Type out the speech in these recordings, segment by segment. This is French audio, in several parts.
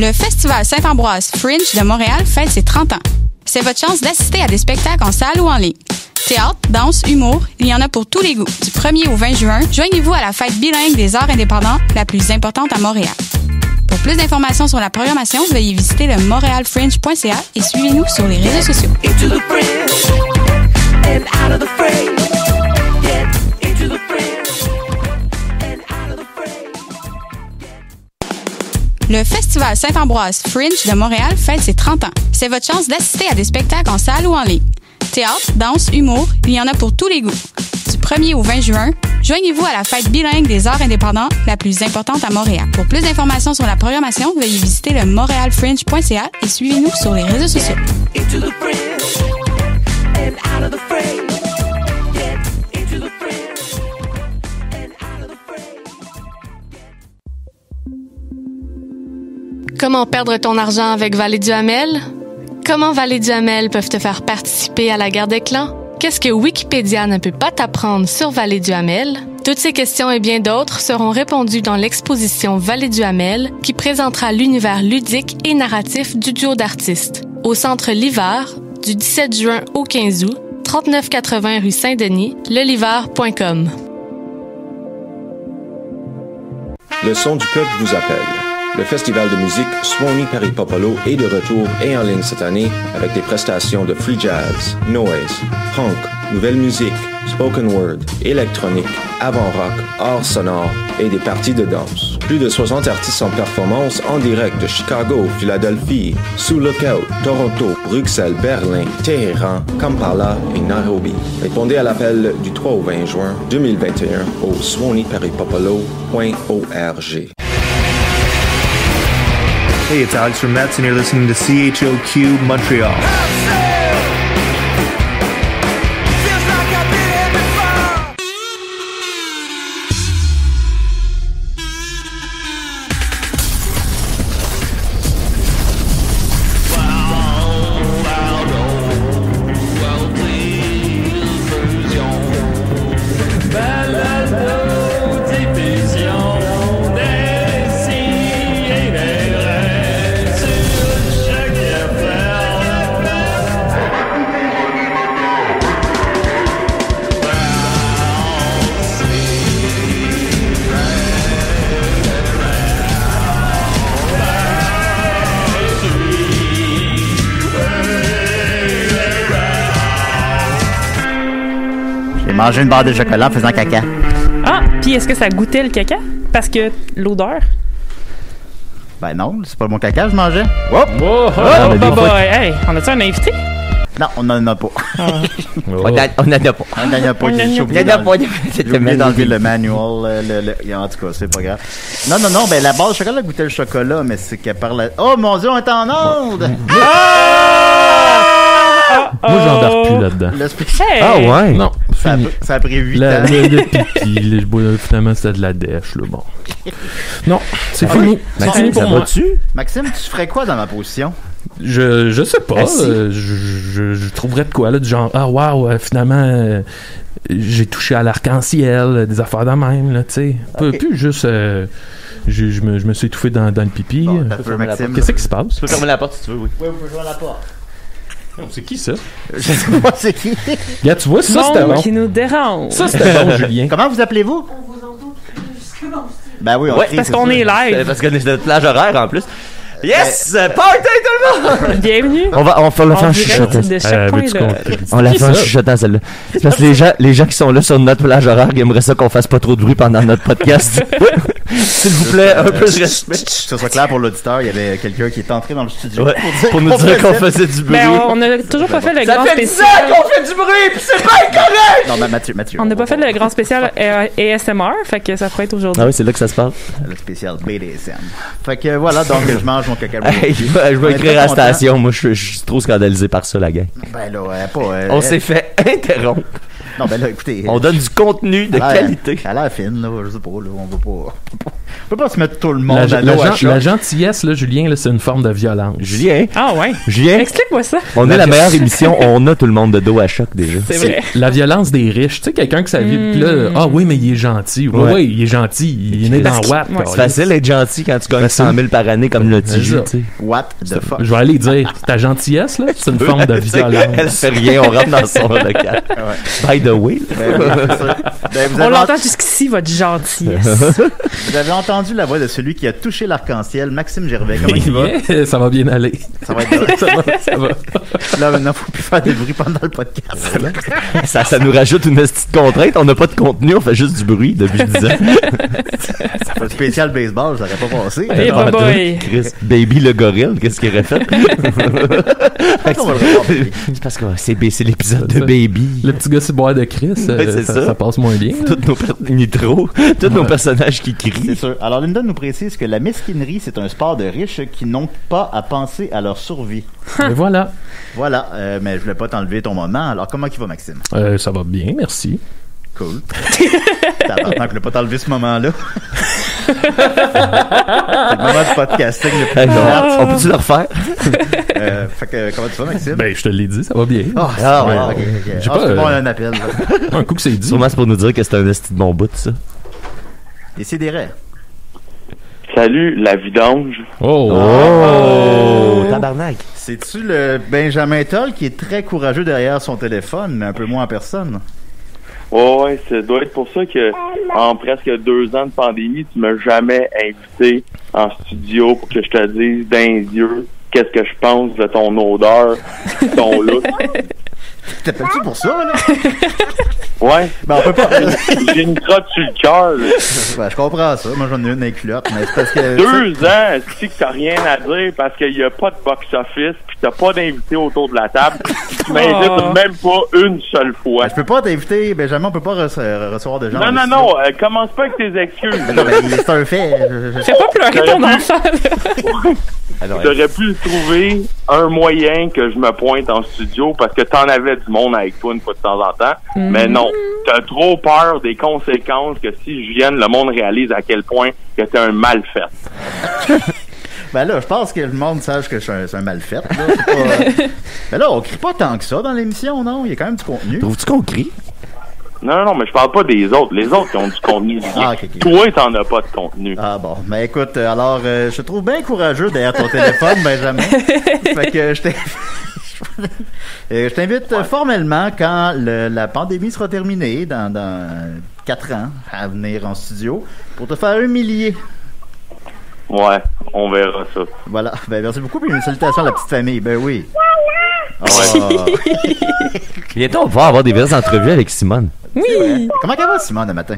Le Festival Saint-Ambroise Fringe de Montréal fête ses 30 ans. C'est votre chance d'assister à des spectacles en salle ou en ligne. Théâtre, danse, humour, il y en a pour tous les goûts. Du 1er au 20 juin, joignez-vous à la fête bilingue des arts indépendants, la plus importante à Montréal. Pour plus d'informations sur la programmation, veuillez visiter le montrealfringe.ca et suivez-nous sur les réseaux sociaux. Le Festival Saint-Ambroise Fringe de Montréal fête ses 30 ans. C'est votre chance d'assister à des spectacles en salle ou en ligne. Théâtre, danse, humour, il y en a pour tous les goûts. Du 1er au 20 juin, joignez-vous à la fête bilingue des arts indépendants, la plus importante à Montréal. Pour plus d'informations sur la programmation, veuillez visiter le montrealfringe.ca et suivez-nous sur les réseaux sociaux. Comment perdre ton argent avec Vallée du Hamel? Comment Vallée du Hamel peuvent te faire participer à la guerre des clans? Qu'est-ce que Wikipédia ne peut pas t'apprendre sur Vallée du Hamel? Toutes ces questions et bien d'autres seront répondues dans l'exposition Vallée du Hamel qui présentera l'univers ludique et narratif du duo d'artistes. Au Centre L'Hiver, du 17 juin au 15 août, 3980 rue Saint-Denis, leliver.com. Le son du peuple vous appelle. Le festival de musique Swanee Peripopolo est de retour et en ligne cette année avec des prestations de free jazz, noise, punk, nouvelle musique, spoken word, électronique, avant-rock, art sonore et des parties de danse. Plus de 60 artistes en performance en direct de Chicago, Philadelphie, Sous Lookout, Toronto, Bruxelles, Berlin, Téhéran, Kampala et Nairobi. Répondez à l'appel du 3 au 20 juin 2021 au swaneeperipopolo.org. Hey, it's Alex from Mets, and you're listening to CHOQ Montreal. Manger une barre de chocolat en faisant caca. Ah, puis est-ce que ça goûtait le caca? Parce que l'odeur? Ben non, c'est pas mon caca, je mangeais. Oh, hey, on a-tu un invité? Non, on n'en a pas. Ah. On n'en a pas. On n'en a pas. J'ai oublié d'enlever le manual. En tout cas, c'est pas grave. Non, ben la barre de chocolat goûtait le chocolat, mais c'est qu'elle parlait... Oh mon Dieu, on est en onde! Moi, j'embarque plus là-dedans. Ah ouais? Non. Ça a pris 8 ans. Le pipi, finalement, c'était de la dèche, là, bon. Non, c'est fini. C'est fini pour moi. Maxime, tu ferais quoi dans ma position? Je sais pas. Je trouverais de quoi, là, du genre, finalement, j'ai touché à l'arc-en-ciel, des affaires de même, là, tu sais. Plus juste... je me suis étouffé dans le pipi. Bon, qu'est-ce qui se passe? Tu peux fermer la porte si tu veux, oui. Oui, on peut jouer à la porte. C'est qui ça? Je sais pas c'est qui. Regarde, tu vois, ça c'était bon. Qui nous dérange. Ça c'était bon, Julien. Comment vous appelez-vous? On vous entend jusque-là. Ben oui, on crie, parce qu'on est live. Parce qu'on est de plage horaire en plus. Yes! Party tout le monde! Bienvenue. On va faire le faire chuchotant. On la fait en chuchotant celle-là. C'est parce que les gens qui sont là sur notre plage horaire, ils aimeraient ça qu'on fasse pas trop de bruit pendant notre podcast. S'il vous plaît, un peu de respect. Que ce soit clair pour l'auditeur, il y avait quelqu'un qui est entré dans le studio pour nous dire qu'on faisait du bruit. Mais on a toujours pas fait le grand spécial. Ça fait 10 ans qu'on fait du bruit, puis c'est pas incorrect! Non, mais Mathieu. On n'a pas fait le grand spécial ASMR, fait que ça pourrait être aujourd'hui. Ah oui, c'est là que ça se passe. Le spécial BDSM. Fait que voilà, donc je mange mon caca. Je vais écrire à la station. Moi, je suis trop scandalisé par ça, la gang. Ben là, on s'est fait interrompre. Non, ben là, écoutez. On donne du contenu de qualité. Elle a l'air fine, là. Je sais pas, là. On va pas. On peut pas se mettre tout le monde à dos à choc. La gentillesse, là, Julien, là, c'est une forme de violence. Julien. Ah ouais? Julien. Explique-moi ça. On est la meilleure émission, on a tout le monde de dos à choc déjà. C'est vrai. La violence des riches. Tu sais, quelqu'un que ça vit, pis là, ah oui, mais il est gentil. Oui, il est gentil. Il est né dans Watt. C'est facile d'être gentil quand tu gagnes 100 000 par année comme le Tiju, tu sais. What the fuck? Je vais aller dire, ta gentillesse, là, c'est une forme de violence. Elle fait rien, on rentre dans son local. By the way. On l'entend jusqu'ici, votre gentillesse. Vous avez entendu la voix de celui qui a touché l'arc-en-ciel, Maxime Gervais. Comment il va? Ça va bien aller. Ça va être ça va. Là, maintenant, faut plus faire des bruits pendant le podcast. Ça nous rajoute une petite contrainte. On n'a pas de contenu, on fait juste du bruit depuis 10 ans. Ça fait le spécial baseball, ça n'aurait pas passé. Hey, Chris, Baby le gorille, qu'est-ce qu'il aurait fait? C'est parce que c'est l'épisode de Baby. Le petit gars c'est boire de Chris, ça passe moins bien. Tous nos personnages qui crient. C'est sûr. Alors Linda nous précise que la mesquinerie, c'est un sport de riches qui n'ont pas à penser à leur survie. Et voilà. Voilà, mais je voulais pas t'enlever ton moment. Alors comment il va, Maxime? Ça va bien, merci. Cool. T'attends que je voulais pas t'enlever ce moment-là. C'est le moment de podcasting le plus on peut-tu le refaire? Fait que, comment tu vas, Maxime? Ben, je te l'ai dit, ça va bien. Ouais. J'ai pas bon, un appel. Un coup que c'est dit. Sûrement c'est pour nous dire que c'est un esti de bon bout, ça. Décidérez. Salut, la vidange. Oh! Tabarnak! C'est-tu le Benjamin Toll qui est très courageux derrière son téléphone, mais un peu moins en personne? Ouais, ça doit être pour ça que en presque 2 ans de pandémie, tu m'as jamais invité en studio pour que je te dise dans les yeux qu'est-ce que je pense de ton odeur, ton look. T'appelles-tu pour ça, là? Ouais. Ben, on peut pas. J'ai une crotte sur le cœur. Ben, je comprends ça. Moi, j'en ai une dans les culottes, mais c'est parce que... 2 ans, c'est que t'as rien à dire parce qu'il y a pas de box-office pis t'as pas d'invité autour de la table. Tu m'invites même pas une seule fois. Ben, je peux pas t'inviter, Benjamin, on peut pas recevoir de gens. Non, commence pas avec tes excuses. C'est un fait. Fais pas pleurer ton enfant. J'aurais pu trouver un moyen que je me pointe en studio parce que t'en avais du monde avec toi une fois de temps en temps. Mais non, t'as trop peur des conséquences que si je vienne, le monde réalise à quel point que t'es un mal fait. Ben là, je pense que le monde sache que je suis un mal fait. Là. Ben là, on crie pas tant que ça dans l'émission, non? Il y a quand même du contenu. Trouves-tu qu'on crie? Non, mais je parle pas des autres. Les autres qui ont du contenu. Okay. Toi, t'en as pas de contenu. Ah bon. Ben écoute, alors, je te trouve bien courageux derrière ton téléphone, Benjamin. Fait que je t'invite formellement, quand la pandémie sera terminée, dans 4 ans, à venir en studio, pour te faire humilier. Ouais, on verra ça. Voilà. Ben merci beaucoup, puis une salutation à la petite famille. Ben oui. Bientôt, on va pouvoir avoir des vraies entrevues avec Simone. Oui. Comment elle va, Simone, le matin?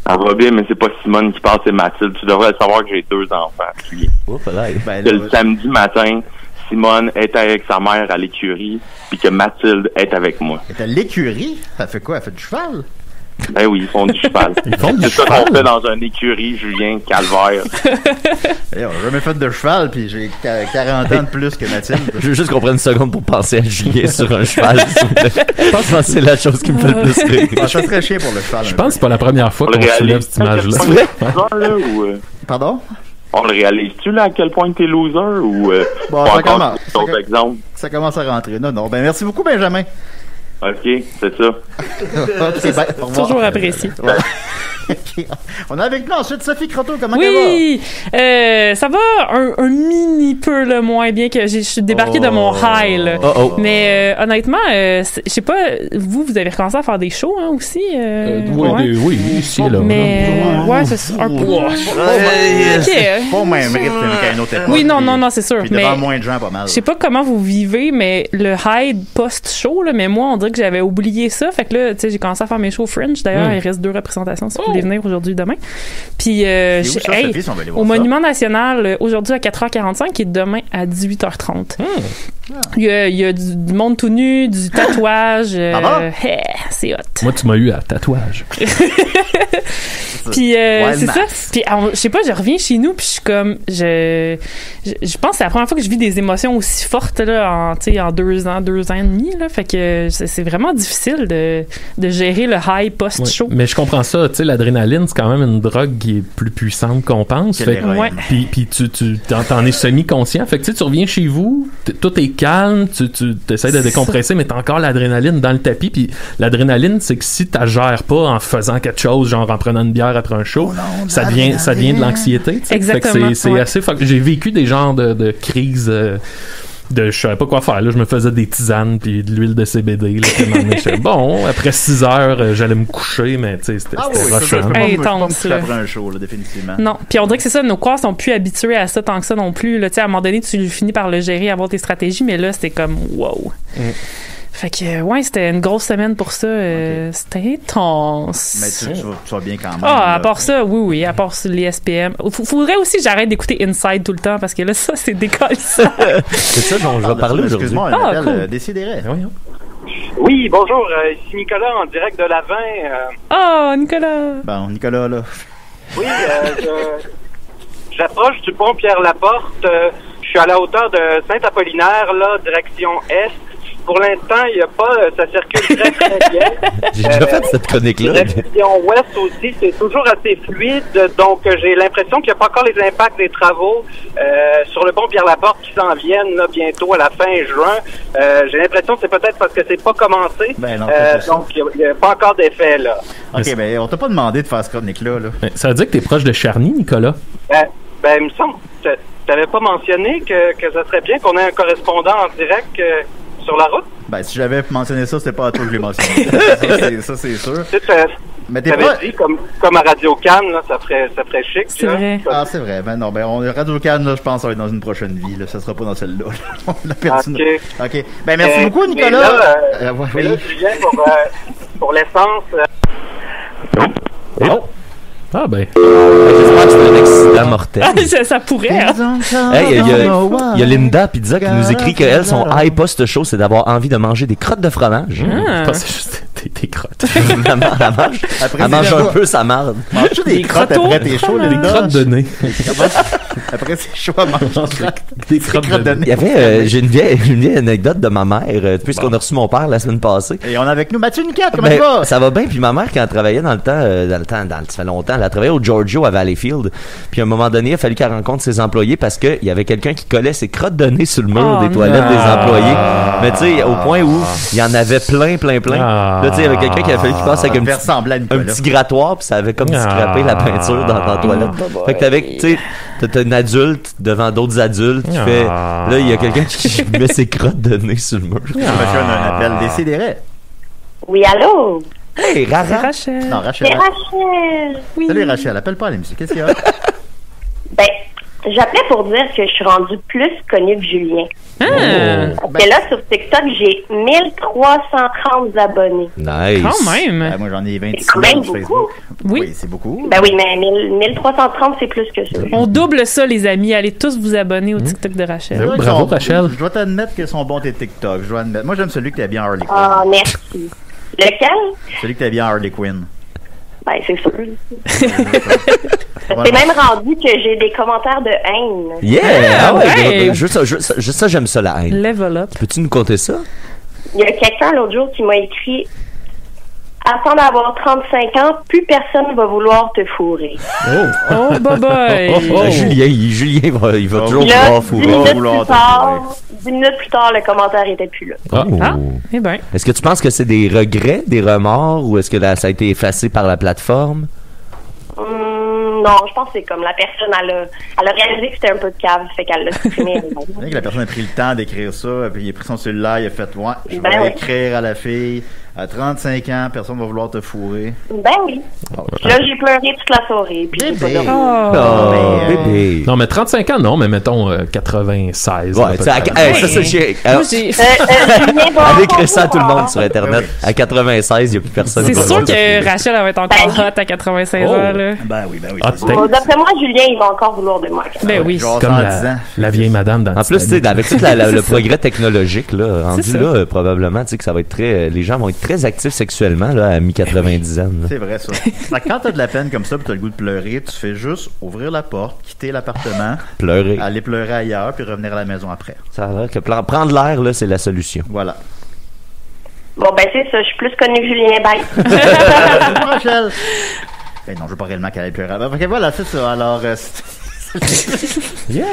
Elle va bien, mais c'est pas Simone qui parle, c'est Mathilde. Tu devrais savoir que j'ai 2 enfants. Le samedi matin, Simone est avec sa mère à l'écurie, puis que Mathilde est avec moi. Elle est à l'écurie? Elle fait quoi? Elle fait du cheval? Ben oui, ils font du cheval. C'est ça qu'on fait dans une écurie, Julien, calvaire. J'ai jamais fait de cheval, puis j'ai 40 ans de plus que Mathilde. Je veux juste qu'on prenne une seconde pour penser à Julien sur un cheval, s'il vous plaît. Je pense que c'est la chose qui me fait le plus rire. Ça serait chiant pour le cheval. Je pense que c'est pas la première fois qu'on soulève cette image-là. C'est vrai? Pardon? On le réalise-tu, là, à quel point t'es loser, ou bon, ça commence à rentrer. Non. Ben, merci beaucoup, Benjamin. OK, c'est ça. C'est bien. Toujours apprécié. Okay. On a avec nous ensuite Sophie Croteau. Comment oui, ça va un mini peu le moins bien que je suis débarquée de mon high. Là. Mais honnêtement, je sais pas, vous avez recommencé à faire des shows hein, aussi? Oui, ici là. Mais ouais, c'est un peu. Pas au même rythme qu'à une autre époque. Oui, non, c'est sûr. Puis devant moins de gens, pas mal. Je sais pas comment vous vivez, mais le high post-show, là, mais moi, on dirait que j'avais oublié ça. Fait que là, tu sais, j'ai commencé à faire mes shows Fringe. D'ailleurs, il reste 2 représentations si vous voulez venir aujourd'hui demain. Puis au Monument National aujourd'hui à 4h45 et demain à 18h30. Il y a du monde tout nu, du tatouage. C'est hot. Moi, tu m'as eu à tatouage. Puis c'est ça. Puis je sais pas, je reviens chez nous puis je suis comme je pense que c'est la première fois que je vis des émotions aussi fortes là en 2 ans et demi là. Fait que c'est vraiment difficile de gérer le high post-show. Mais je comprends ça, tu sais, l'adrénaline l'adrénaline, c'est quand même une drogue qui est plus puissante qu'on pense. Puis tu t'en es semi-conscient. Fait que tu reviens chez vous, tout est calme, tu essaies de décompresser, mais t'as encore l'adrénaline dans le tapis. Puis l'adrénaline, c'est que si tu gères pas en faisant quelque chose, genre en prenant une bière après un show, ça devient de l'anxiété. Exactement. Fait que c'est assez... J'ai vécu des genres de crises... je savais pas quoi faire, là. Je me faisais des tisanes puis de l'huile de CBD, là. Bon, après 6 heures, j'allais me coucher, mais tu sais, c'était rushant. Intense, après un show, là, définitivement. Non, puis on dirait que c'est ça, nos corps sont plus habitués à ça tant que ça non plus, là. Tu sais, à un moment donné, tu finis par le gérer, avoir tes stratégies, mais là, c'était comme wow. Fait que, ouais, c'était une grosse semaine pour ça. C'était intense. Mais tu vas bien quand même. À part ça, oui, à part les SPM. Faudrait aussi que j'arrête d'écouter Inside tout le temps parce que là, ça, c'est décollissant. C'est ça dont je vais parler aujourd'hui. Excuse-moi, un appel Décidérez. Oui, bonjour, ici Nicolas en direct de Lavin. Nicolas! Bon, Nicolas, là. Oui, j'approche du pont Pierre-Laporte. Je suis à la hauteur de Saint-Apollinaire, là, direction Est. Pour l'instant, il n'y a pas, ça circule très, très bien. J'ai déjà fait cette chronique-là. Direction ouest aussi, c'est toujours assez fluide. Donc, j'ai l'impression qu'il n'y a pas encore les impacts des travaux sur le pont Pierre-Laporte qui s'en viennent là, bientôt à la fin juin. J'ai l'impression que c'est peut-être parce que c'est pas commencé. Donc, il n'y a pas encore d'effet, là. OK, ben, on t'a pas demandé de faire cette chronique-là. Là. Ça veut dire que t'es proche de Charny, Nicolas? Il me semble que t'avais pas mentionné que ça serait bien qu'on ait un correspondant en direct... sur la route? Ben, si j'avais mentionné ça, c'était pas à toi que je l'ai mentionné. ça, c'est sûr. Mais t'avais dit, comme à Radio Cannes, là, ça ferait chic. C'est vrai. Ah, c'est vrai. Ben non, Radio Cannes, là, je pense, ça va être dans une prochaine vie. Là. Ça sera pas dans celle-là. La personne... OK. Ben, merci beaucoup, Nicolas. Mais là, Julien, pour l'essence... Ah ben. J'espère que c'est un accident mortel. Ça pourrait. Il y a Linda Pizza qui nous écrit qu'elle, son high post show, c'est d'avoir envie de manger des crottes de fromage. Je pense que c'est juste des crottes. Elle mange un peu sa marde. Manges-tu des crottes après tes shows, Des crottes de nez. Après c'est chaud à manger des crottes de nez. Il y avait, j'ai une vieille anecdote de ma mère, puisqu'on a reçu mon père la semaine passée. Et on est avec nous Mathieu Niquette, comment ça va? Ça va bien, puis ma mère, quand elle travaillait dans le temps, ça fait longtemps, elle a travaillé au Giorgio à Valleyfield. Puis à un moment donné, il a fallu qu'elle rencontre ses employés parce qu'il y avait quelqu'un qui collait ses crottes de nez sur le mur des toilettes des employés. Mais tu sais, au point où il y en avait plein. Là, tu sais, il y avait quelqu'un qui a fallu qu'il passe avec un petit grattoir, puis ça avait comme scrappé la peinture dans la toilette. Fait que tu sais, t'as une adulte devant d'autres adultes qui fait. Là, il y a quelqu'un qui met ses crottes de nez sur le mur. Monsieur, on a un appel Décidérez. Oui, allô? Hey, Rachel. Non, Rachel. C'est Rachel. Oui. Salut Rachel, appelle pas à l'émission. Qu'est-ce qu'il y a? Ben, j'appelais pour dire que je suis rendue plus connue que Julien. Parce que là, sur TikTok, j'ai 1330 abonnés. Nice. Quand même. Moi, j'en ai 26 c'est quand même sur beaucoup. Facebook. Oui, c'est beaucoup. Ben oui, mais 1330, c'est plus que ça. On double ça, les amis. Allez tous vous abonner au TikTok de Rachel. Bravo, Rachel. Je dois t'admettre qu'ils sont bons tes TikTok. Moi, j'aime celui que t'as bien Harley Quinn. Ah, merci. Lequel? Celui que t'as bien Harley Quinn. Ben, c'est sûr. C'est même rendu que j'ai des commentaires de haine. Yeah! Juste ça, j'aime ça, la haine. Level up. Peux-tu nous conter ça? Il y a quelqu'un l'autre jour qui m'a écrit attends d'avoir 35 ans, plus personne va vouloir te fourrer. Oh, bye-bye. Julien, il va toujours vouloir fourrer. 10 minutes plus tard, le commentaire était plus là. Eh ben. Est-ce que tu penses que c'est des regrets, des remords, ou est-ce que ça a été effacé par la plateforme? Non, je pense que c'est comme la personne, elle a réalisé que c'était un peu de cave, fait qu'elle l'a supprimé. Que la personne a pris le temps d'écrire ça, puis il a pris son cellulaire, il a fait je vais écrire à la fille, à 35 ans, personne va vouloir te fourrer. Ben oui. Là, j'ai pleuré toute la soirée, puis j'ai pas dormi. Bébé. Non, mais 35 ans, non, mais mettons 96. Ouais, ça c'est chiant. Allez écrire ça à tout le monde sur Internet. À 96, il n'y a plus personne. C'est sûr que Rachel va être encore hot à 96 ans, là. Ben oui. D'après moi, Julien, il va encore vouloir de moi. Ben oui. Comme la vieille madame dans en plus, tu sais, avec tout le progrès technologique, là, rendu là, probablement, tu sais, que ça va être très. Les gens vont être très actifs sexuellement, là, à mi-90 ans. C'est vrai, ça. Quand t'as de la peine comme ça, puis t'as le goût de pleurer, tu fais juste ouvrir la porte, quitter l'appartement, pleurer, aller pleurer ailleurs, puis revenir à la maison après. Ça va que prendre l'air, là, c'est la solution. Voilà. Bon, ben c'est ça, je suis plus connue que Julien. Bye. Rachel. non, je veux pas réellement qu'elle aille pleurer. Ok, voilà, c'est ça. Alors, yeah!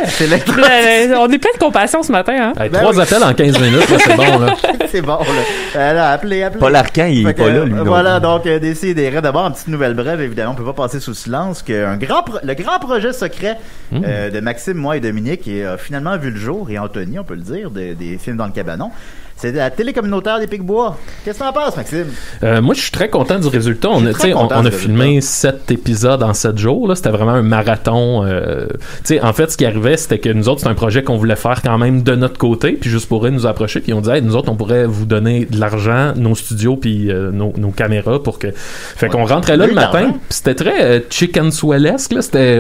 On est plein de compassion ce matin, hein? 3 appels en 15 minutes, là, c'est bon, là. C'est bon, là. Elle a appelé. Paul Arcand, il est pas là, lui. Voilà, donc, Décidérez. D'abord, une petite nouvelle brève, évidemment, on peut pas passer sous silence que le grand projet secret de Maxime, moi et Dominique a finalement vu le jour, et Anthony, on peut le dire, des films dans le cabanon. C'est la télé communautaire des Picbois. Qu'est-ce que t'en penses, Maxime? Moi, je suis très content du résultat. On a filmé 7 épisodes en 7 jours. Là. C'était vraiment un marathon. En fait, ce qui arrivait, c'était que nous autres, c'est un projet qu'on voulait faire quand même de notre côté. Puis juste pour eux, nous approcher. Puis on disait, hey, nous autres, on pourrait vous donner de l'argent, nos studios, puis nos caméras pour que... Fait qu'on rentrait là le matin. Puis c'était très chicken swellesque. Là. C'était...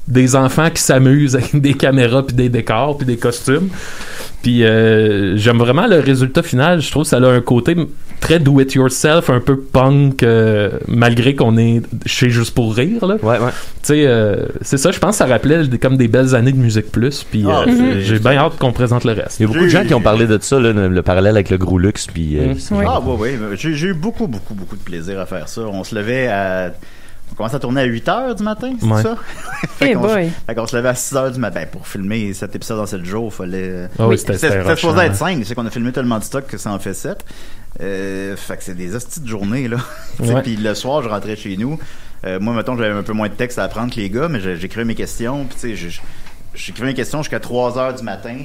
des enfants qui s'amusent avec des caméras puis des décors puis des costumes. Puis j'aime vraiment le résultat final. Je trouve que ça a un côté très do-it-yourself, un peu punk, malgré qu'on est chez Juste pour rire. Là. Ouais. Tu sais, c'est ça, je pense que ça rappelait comme des belles années de Musique Plus. Puis j'ai bien hâte qu'on présente le reste. Il y a beaucoup de gens qui ont parlé de ça, là, le parallèle avec le Gros Luxe. Puis, oui. J'ai eu beaucoup de plaisir à faire ça. On se levait à... On commence à tourner à 8h du matin, c'est ça? Fait qu'on se levait à 6h du matin. Pour filmer cet épisode en 7 jours, il fallait... C'était supposé être 5, c'est qu'on a filmé tellement de stock que ça en fait 7. Fait que c'est des hosties de journée, là. Puis le soir, je rentrais chez nous. Moi, mettons, j'avais un peu moins de texte à apprendre que les gars, mais j'écrivais mes questions. Puis tu sais, j'écrivais mes questions jusqu'à 3h du matin.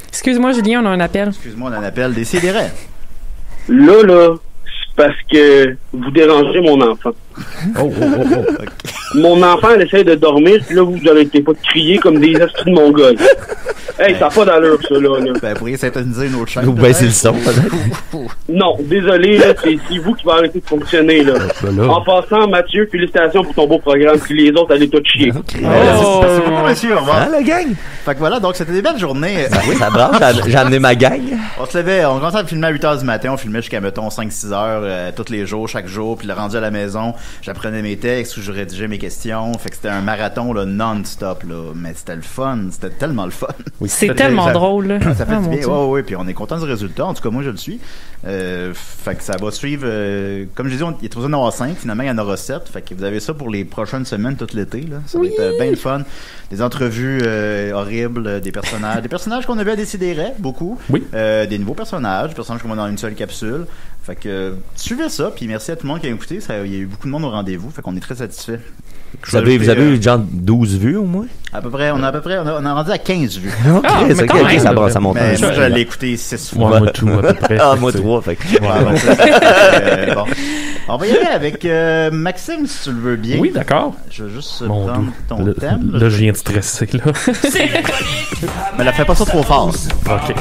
Excuse-moi, Julien, on a un appel. Excuse-moi, on a un appel. Décidérez. Là, parce que vous dérangez mon enfant. Okay. Mon enfant, elle essaie de dormir, puis là, vous arrêtez pas de crier comme des esprits de mongols. Hey, ça n'a pas d'allure, ça, là. Ben, vous pourriez synthétiser une autre chaîne. Vous baissez le son, Non, désolé, là, c'est vous qui va arrêter de fonctionner, là. En passant, Mathieu, félicitations pour ton beau programme, puis les autres, allez tout chier. Merci beaucoup, monsieur. Au revoir. La gang. Fait que voilà, donc c'était des belles journées. Oui, ça brasse. J'ai amené ma gang. On se levait, on commençait à filmer à 8h du matin, on filmait jusqu'à, mettons, 5-6 heures, tous les jours, chaque jour, puis le rendu à la maison, j'apprenais mes textes, ou je rédigeais mes questions. Fait que c'était un marathon, là, non-stop, là. Mais c'était le fun. C'était tellement le fun. Oui, c'est tellement drôle, là. Ça fait du bien. Oui, puis on est content du résultat. En tout cas, moi, je le suis. Fait que ça va suivre, comme je disais, il est supposé en avoir 5. Finalement, il y en aura 7. Fait que vous avez ça pour les prochaines semaines, tout l'été, là. Ça va être bien le fun. Des entrevues horribles, des personnages qu'on avait à décider, beaucoup. Oui. Des nouveaux personnages qu'on va dans une seule capsule. Fait que suivez ça, puis merci à tout le monde qui a écouté. Il y a eu beaucoup de monde au rendez-vous, fait qu'on est très satisfait. Vous avez eu genre 12 vues au moins? On a rendu à 15 vues. Ok, ça monte. Mais moi, je l'ai écouté 6 fois. Moi, tout, à peu près. Moi, 3, fait que... bon. On va y aller avec Maxime, si tu le veux bien. Oui, d'accord. Je vais juste prendre ton thème. Là, je viens de stresser, là. Mais la fais pas ça trop fort. OK.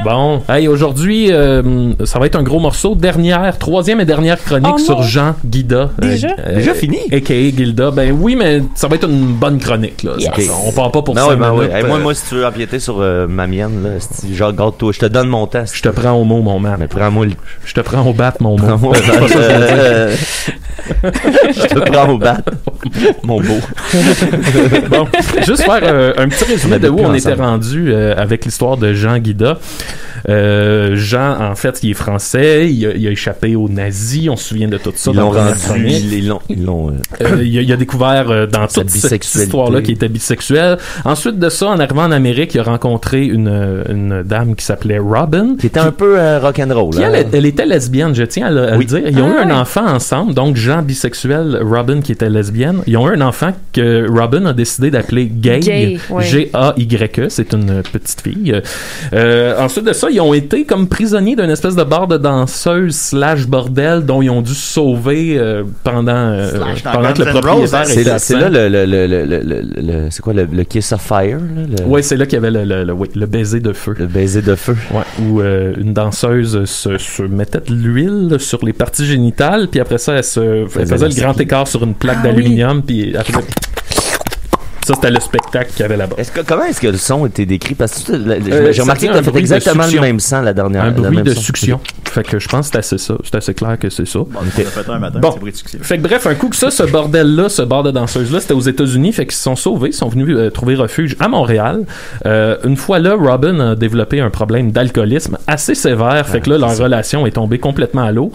Bon, hey, aujourd'hui, ça va être un gros morceau. Troisième et dernière chronique sur Jean Guida. Déjà fini? A.K.A. Gilda. Ben oui, mais ça va être une bonne chronique, là. Yes. On part pas pour 5 minutes. Hey, moi, si tu veux empiéter sur ma mienne, là, genre, garde-toi, je te donne mon temps. Je te prends au mot, mon man. Mais prends-moi Je te prends au bat, mon mot. Je te prends au bat, mon beau. Bon, juste faire un petit résumé de où on était rendu avec l'histoire de Jean Guida. Jean, en fait, il est français, il a échappé aux nazis, on se souvient de tout ça. Ils l'ont il a découvert dans toute cette histoire-là qu'il était bisexuel. Ensuite de ça, en arrivant en Amérique, il a rencontré une dame qui s'appelait Robin. Qui était un peu rock'n'roll. Elle était lesbienne, je tiens à le dire. Ils ont eu un enfant ensemble, donc Jean bisexuel, Robin qui était lesbienne. Ils ont eu un enfant que Robin a décidé d'appeler Gay. G-A-Y-E, c'est une petite fille. Ensuite de ça, ils ont été comme prisonniers d'une espèce de bar de danseuse / bordel dont ils ont dû se sauver pendant que le propriétaire était absent. C'est là c'est quoi le Kiss of Fire? Oui, c'est là qu'il y avait le baiser de feu. Le baiser de feu. Ouais, où une danseuse se mettait de l'huile sur les parties génitales, puis après ça, elle faisait le grand écart sur une plaque d'aluminium, puis après... Ça, c'était le spectacle qu'il y avait là-bas. Comment est-ce que le son était décrit? Parce que j'ai remarqué que tu as fait exactement le même son la dernière. Un bruit de succión. Fait que je pense que c'est assez ça. C'est assez clair que c'est ça. Bon, on a fait un matin, bon. c'est prédictif. Fait que bref, un coup que ça, ce bordel-là, ce bar de danseuses-là, c'était aux États-Unis. Fait qu'ils se sont sauvés, ils sont venus trouver refuge à Montréal. Une fois là, Robin a développé un problème d'alcoolisme assez sévère. Fait que là, leur relation est tombée complètement à l'eau.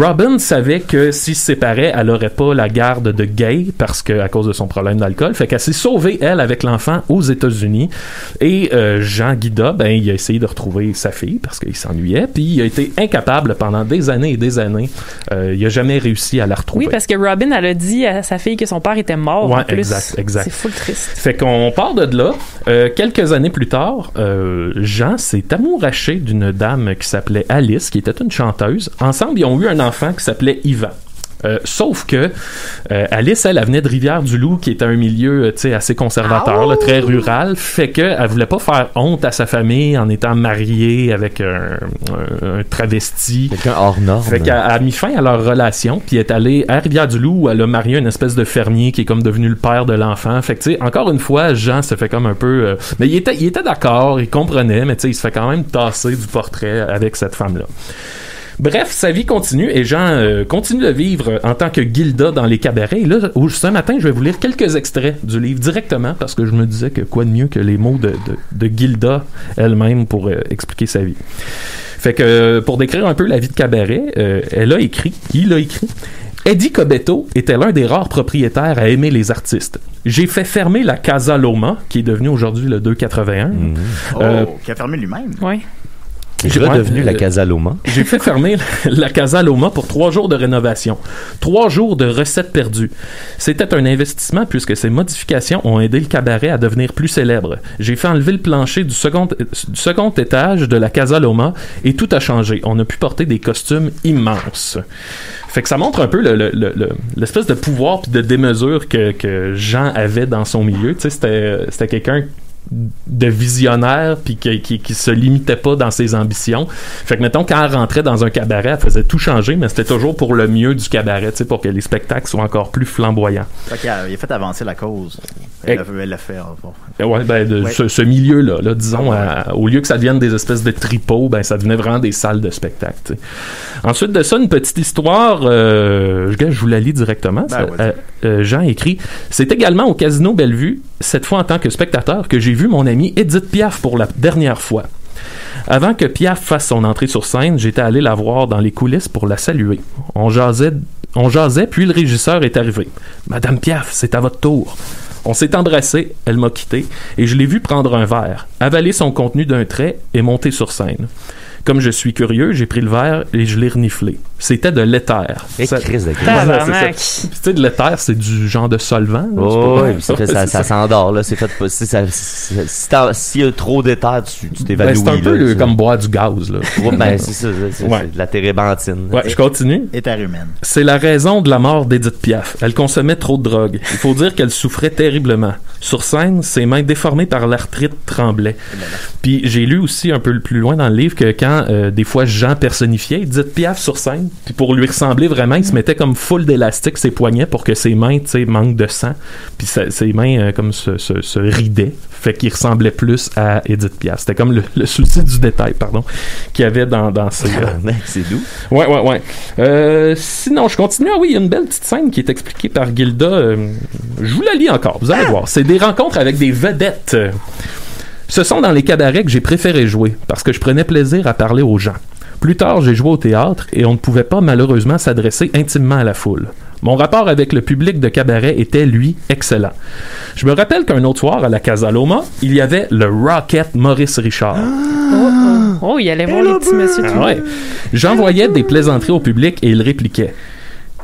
Robin savait que s'ils se séparaient, elle aurait pas la garde de Gay parce que à cause de son problème d'alcool. Fait qu'elle s'est sauvée, elle, avec l'enfant aux États-Unis. Et Jean Guida, il a essayé de retrouver sa fille parce qu'il s'ennuyait. Puis il a été incapable pendant des années et des années. Il a jamais réussi à la retrouver. Oui, parce que Robin, elle a dit à sa fille que son père était mort. Ouais, en plus. exact. C'est full triste. Fait qu'on part de là. Quelques années plus tard, Jean s'est amouraché d'une dame qui s'appelait Alice, qui était une chanteuse. Ensemble, ils ont eu un enfant qui s'appelait Yvan. Sauf que Alice, elle venait de Rivière-du-Loup, qui était un milieu assez conservateur, là, très rural. Fait qu'elle voulait pas faire honte à sa famille en étant mariée avec un travesti. Quelqu'un hors norme. Fait qu'elle a mis fin à leur relation, puis elle est allée à Rivière-du-Loup où elle a marié une espèce de fermier qui est comme devenu le père de l'enfant. Fait que, encore une fois, Jean se fait comme un peu... mais il était d'accord, il comprenait, mais il se fait quand même tasser du portrait avec cette femme-là. Bref, sa vie continue et Jean continue de vivre en tant que Gilda dans les cabarets. Et là, ce matin, je vais vous lire quelques extraits du livre directement parce que je me disais que quoi de mieux que les mots de Gilda elle-même pour expliquer sa vie. Fait que pour décrire un peu la vie de cabaret, il a écrit Eddie Cobetto était l'un des rares propriétaires à aimer les artistes. J'ai fait fermer la Casa Loma, qui est devenue aujourd'hui le 281. Qui a fermé lui-même. Oui. J'ai redevenu la Casa Loma. J'ai fait fermer la Casa Loma pour 3 jours de rénovation. 3 jours de recettes perdues. C'était un investissement puisque ces modifications ont aidé le cabaret à devenir plus célèbre. J'ai fait enlever le plancher du second étage de la Casa Loma et tout a changé. On a pu porter des costumes immenses. Fait que ça montre un peu l'espèce de pouvoir puis de démesure que Jean avait dans son milieu. Tu sais, c'était quelqu'un de visionnaire puis qui se limitait pas dans ses ambitions. Fait que mettons quand elle rentrait dans un cabaret, elle faisait tout changer, mais c'était toujours pour le mieux du cabaret, tu sais, pour que les spectacles soient encore plus flamboyants. Fait qu'il a fait avancer la cause. Elle l'a fait. Ce milieu-là, disons, au lieu que ça devienne des espèces de tripots, ça devenait vraiment des salles de spectacle. T'sais. Ensuite de ça, une petite histoire, je vous la lis directement. Jean écrit « C'est également au Casino Bellevue, cette fois en tant que spectateur, que j'ai vu mon amie Edith Piaf pour la dernière fois. Avant que Piaf fasse son entrée sur scène, j'étais allé la voir dans les coulisses pour la saluer. On jasait, puis le régisseur est arrivé. « Madame Piaf, c'est à votre tour. » On s'est embrassé, elle m'a quitté, et je l'ai vu prendre un verre, avaler son contenu d'un trait et monter sur scène. Comme je suis curieux, j'ai pris le verre et je l'ai reniflé. C'était de l'éther. Et crise de crise. Tu sais, de l'éther, c'est du genre de solvant. Ça s'endort, là. C'est fait s'il y a trop d'éther, tu t'évanouis. C'est un peu comme boire du gaz, là. C'est ça. C'est de la térébenthine. Ouais, je continue. Éther humaine. C'est la raison de la mort d'Edith Piaf. Elle consommait trop de drogue. Il faut dire qu'elle souffrait terriblement. Sur scène, ses mains déformées par l'arthrite tremblaient. Puis j'ai lu aussi un peu plus loin dans le livre que quand des fois Jean personnifiait Edith Piaf sur scène, puis pour lui ressembler vraiment, il se mettait comme full d'élastique ses poignets pour que ses mains, tu sais, manquent de sang, puis ses mains comme se ridaient, fait qu'il ressemblait plus à Edith Piaf. C'était comme le souci du détail, qu'il y avait dans ces... c'est doux. Ouais. Sinon, je continue. Ah oui, il y a une belle petite scène qui est expliquée par Gilda. Je vous la lis encore, vous allez voir. C'est des rencontres avec des vedettes. Ce sont dans les cabarets que j'ai préféré jouer, parce que je prenais plaisir à parler aux gens. Plus tard, j'ai joué au théâtre et on ne pouvait pas malheureusement s'adresser intimement à la foule. Mon rapport avec le public de cabaret était, lui, excellent. Je me rappelle qu'un autre soir, à la Casa Loma, il y avait le Rocket Maurice Richard. Oh, il allait voir les petits messieurs. J'envoyais des plaisanteries au public et il répliquait.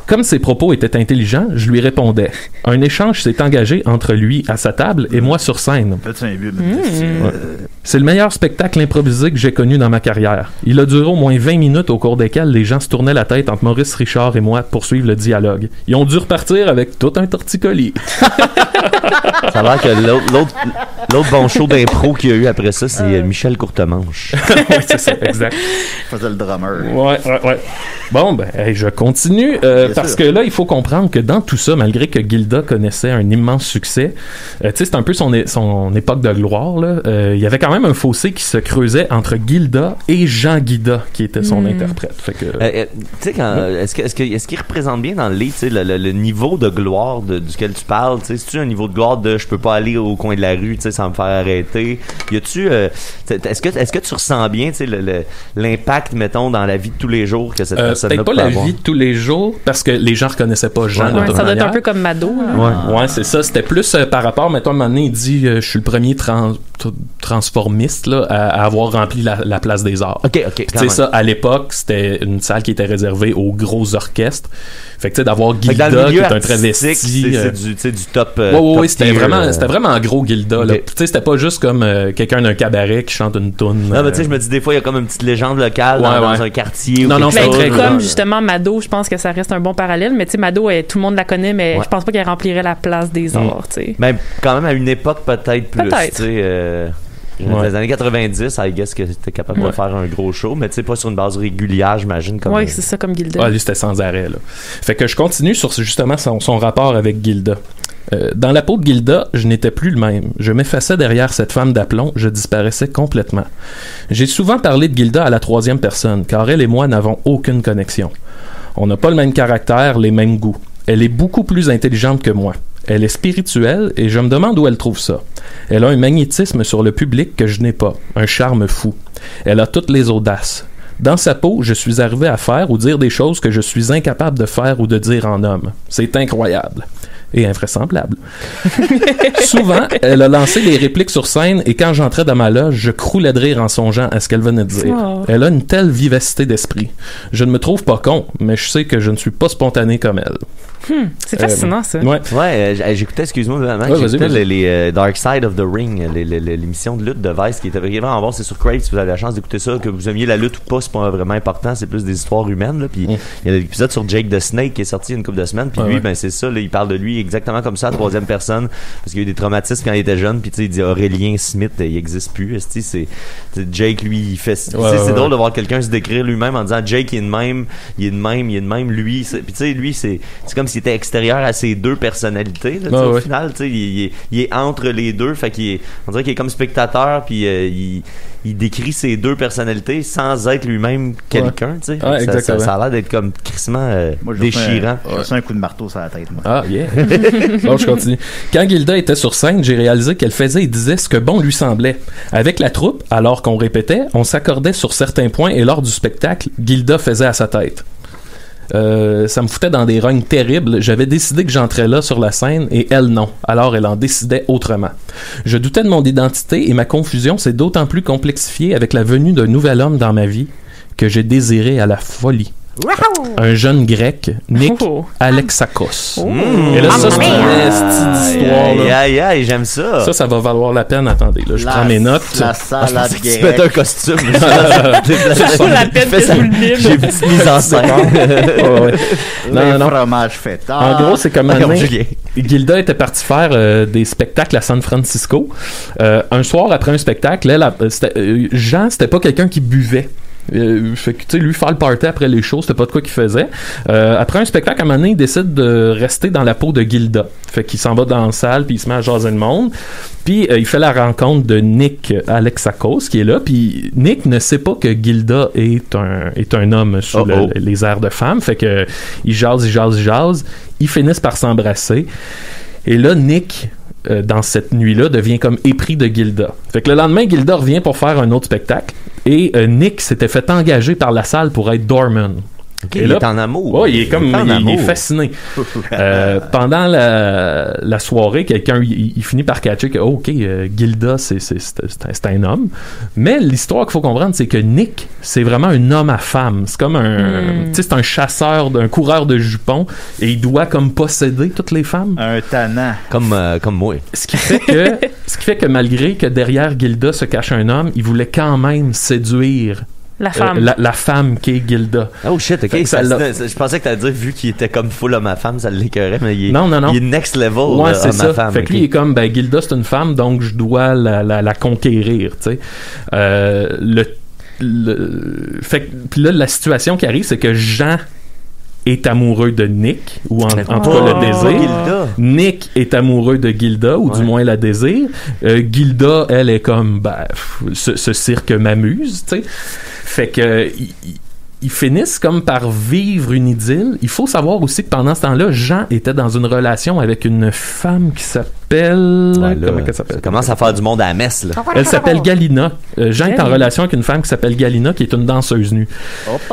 Comme ses propos étaient intelligents, je lui répondais. Un échange s'est engagé entre lui à sa table et moi sur scène. C'est le meilleur spectacle improvisé que j'ai connu dans ma carrière. Il a duré au moins 20 minutes au cours desquelles les gens se tournaient la tête entre Maurice Richard et moi pour suivre le dialogue. Ils ont dû repartir avec tout un torticolis. Ça a l'air que l'autre bon show d'impro qu'il y a eu après ça, c'est Michel Courtemanche. Oui, c'est ça, exact. Il faisait le drummer. Ouais. Bon, je continue. parce que là, il faut comprendre que dans tout ça, malgré que Gilda connaissait un immense succès, tu sais, c'est un peu son époque de gloire, là. Il y avait quand même un fossé qui se creusait entre Gilda et Jean Guida, qui était son interprète. Fait que... tu sais, est-ce qu'il représente bien dans le livre, tu sais, le niveau de gloire duquel tu parles, tu sais, c'est-tu un niveau de gloire de je peux pas aller au coin de la rue, tu sais, sans me faire arrêter? Y a-tu, est-ce que tu ressens bien, tu sais, l'impact, mettons, dans la vie de tous les jours que cette personne-là peut avoir? Peut-être pas la vie de tous les jours, parce que les gens reconnaissaient pas Jean. Ouais, ça doit être un peu comme Mado. Ouais, c'est ça. C'était plus par rapport, mettons, à un moment donné, il dit je suis le premier transformiste là, à avoir rempli la place des arts. OK. Tu sais, ça, à l'époque, c'était une salle qui était réservée aux gros orchestres. Fait que, tu sais, d'avoir Gilda, qui est un travesti. C'est du top. Oui, c'était vraiment gros, Gilda. Okay. Tu sais, c'était pas juste comme quelqu'un d'un cabaret qui chante une toune. Non, mais tu sais, je me dis, des fois, il y a comme une petite légende locale dans un quartier. Non, mais très comme justement Mado, je pense que ça reste un bon parallèle. Mais tu sais, Mado, tout le monde la connaît, mais je pense pas qu'elle remplirait la place des arts, tu sais. Mais quand même, à une époque, peut-être plus. Tu sais, dans les années 90, I guess que c'était capable de faire un gros show, mais tu sais, pas sur une base régulière, j'imagine. Oui, c'est ça, comme Gilda. Ah, lui, c'était sans arrêt, là. Fait que je continue sur justement son rapport avec Gilda. Dans la peau de Gilda, je n'étais plus le même. Je m'effaçais derrière cette femme d'aplomb, je disparaissais complètement. J'ai souvent parlé de Gilda à la troisième personne, car elle et moi n'avons aucune connexion. On n'a pas le même caractère, les mêmes goûts. Elle est beaucoup plus intelligente que moi. Elle est spirituelle et je me demande où elle trouve ça. Elle a un magnétisme sur le public que je n'ai pas, un charme fou. Elle a toutes les audaces. Dans sa peau, je suis arrivé à faire ou dire des choses que je suis incapable de faire ou de dire en homme. C'est incroyable. Et invraisemblable. Souvent, elle a lancé des répliques sur scène et quand j'entrais dans ma loge, je croulais de rire en songeant à ce qu'elle venait de dire. Oh. Elle a une telle vivacité d'esprit. Je ne me trouve pas con, mais je sais que je ne suis pas spontané comme elle. C'est fascinant, ça. Ouais, j'écoutais, excuse-moi, j'écoutais les Dark Side of the Ring, l'émission de lutte de Vice qui était vraiment bon. C'est sur Crave, si vous avez la chance d'écouter ça, que vous aimiez la lutte ou pas, c'est pas vraiment important, c'est plus des histoires humaines. Là. Puis il y a l'épisode sur Jake the Snake qui est sorti il y a une couple de semaines, puis lui, ben c'est ça, là, il parle de lui exactement comme ça, à troisième personne, parce qu'il y a eu des traumatismes quand il était jeune, puis tu sais, il dit Aurélien Smith, il existe plus. C'est Jake, lui, il fait. C'est drôle de voir quelqu'un se décrire lui-même en disant Jake, il est de même, lui. Puis tu sais, lui, c'est comme s'il était extérieur à ses deux personnalités. Là, au final, tu sais, il est entre les deux, fait on dirait qu'il est comme spectateur, puis il décrit ses deux personnalités sans être lui-même quelqu'un. Tu sais, ça a l'air d'être comme crissement déchirant. Je reçois un coup de marteau sur la tête. Moi. Ah, yeah. Bon, je continue. Quand Gilda était sur scène, j'ai réalisé qu'elle faisait et disait ce que bon lui semblait. Avec la troupe, alors qu'on répétait, on s'accordait sur certains points et lors du spectacle, Gilda faisait à sa tête. Ça me foutait dans des rognes terribles. J'avais décidé que j'entrais là sur la scène et elle non. Alors elle en décidait autrement. Je doutais de mon identité et ma confusion s'est d'autant plus complexifiée avec la venue d'un nouvel homme dans ma vie que j'ai désiré à la folie. Un jeune grec, Nick Alexakos. Et là, ça, c'est une petite histoire. J'aime ça. Ça va valoir la peine. Attendez, là, je prends mes notes. La salade grecque. Tu mets un costume. C'est pas la peine que je vous le dise. J'ai une petite mise en scène. Non. Fromage fait. En gros, c'est comme Gilda était partie faire des spectacles à San Francisco. Un soir après un spectacle, Jean, c'était pas quelqu'un qui buvait. Fait que tu sais, lui faire le party après les shows, c'était pas de quoi qu'il faisait. Après un spectacle, à un moment donné, il décide de rester dans la peau de Gilda. Fait qu'il s'en va dans la salle, puis il se met à jaser le monde. Puis il fait la rencontre de Nick Alexakos qui est là. Puis Nick ne sait pas que Gilda est un homme sous les airs de femme. Fait que il jase. Ils finissent par s'embrasser. Et là, Nick, dans cette nuit-là, devient comme épris de Gilda. Fait que le lendemain, Gilda revient pour faire un autre spectacle. Et Nick s'était fait engager par la salle pour être doorman. Okay, il est en amour. Ouais, il est fasciné. Pendant la soirée, quelqu'un il finit par catcher que Gilda c'est un homme. Mais l'histoire qu'il faut comprendre, c'est que Nick, c'est vraiment un homme à femme. C'est comme c'est un chasseur, un coureur de jupons, et il doit comme posséder toutes les femmes. Un tannant. Comme moi. Ce qui fait que malgré que derrière Gilda se cache un homme, il voulait quand même séduire la femme. La femme qui est Gilda. Oh shit, ok. Je pensais que t'allais dire, vu qu'il était comme full homme à femme, ça l'écœurait, mais il est, non. Il est next level ouais, c'est homme ça. à femme. Fait que lui, il est comme, Gilda, c'est une femme, donc je dois la conquérir, tu sais. Fait que, puis là, la situation qui arrive, c'est que Jean est amoureux de Nick, ou en tout cas le désire. Gilda. Nick est amoureux de Gilda, ou du moins la désire. Gilda, elle est comme, ce cirque m'amuse, tu sais. Fait que... Ils finissent comme par vivre une idylle. Il faut savoir aussi que pendant ce temps-là, Jean était dans une relation avec une femme qui s'appelle... comment elle s'appelle? Ça commence à faire du monde à la messe, là. Elle s'appelle Galina. Jean est en relation avec une femme qui s'appelle Galina, qui est une danseuse nue.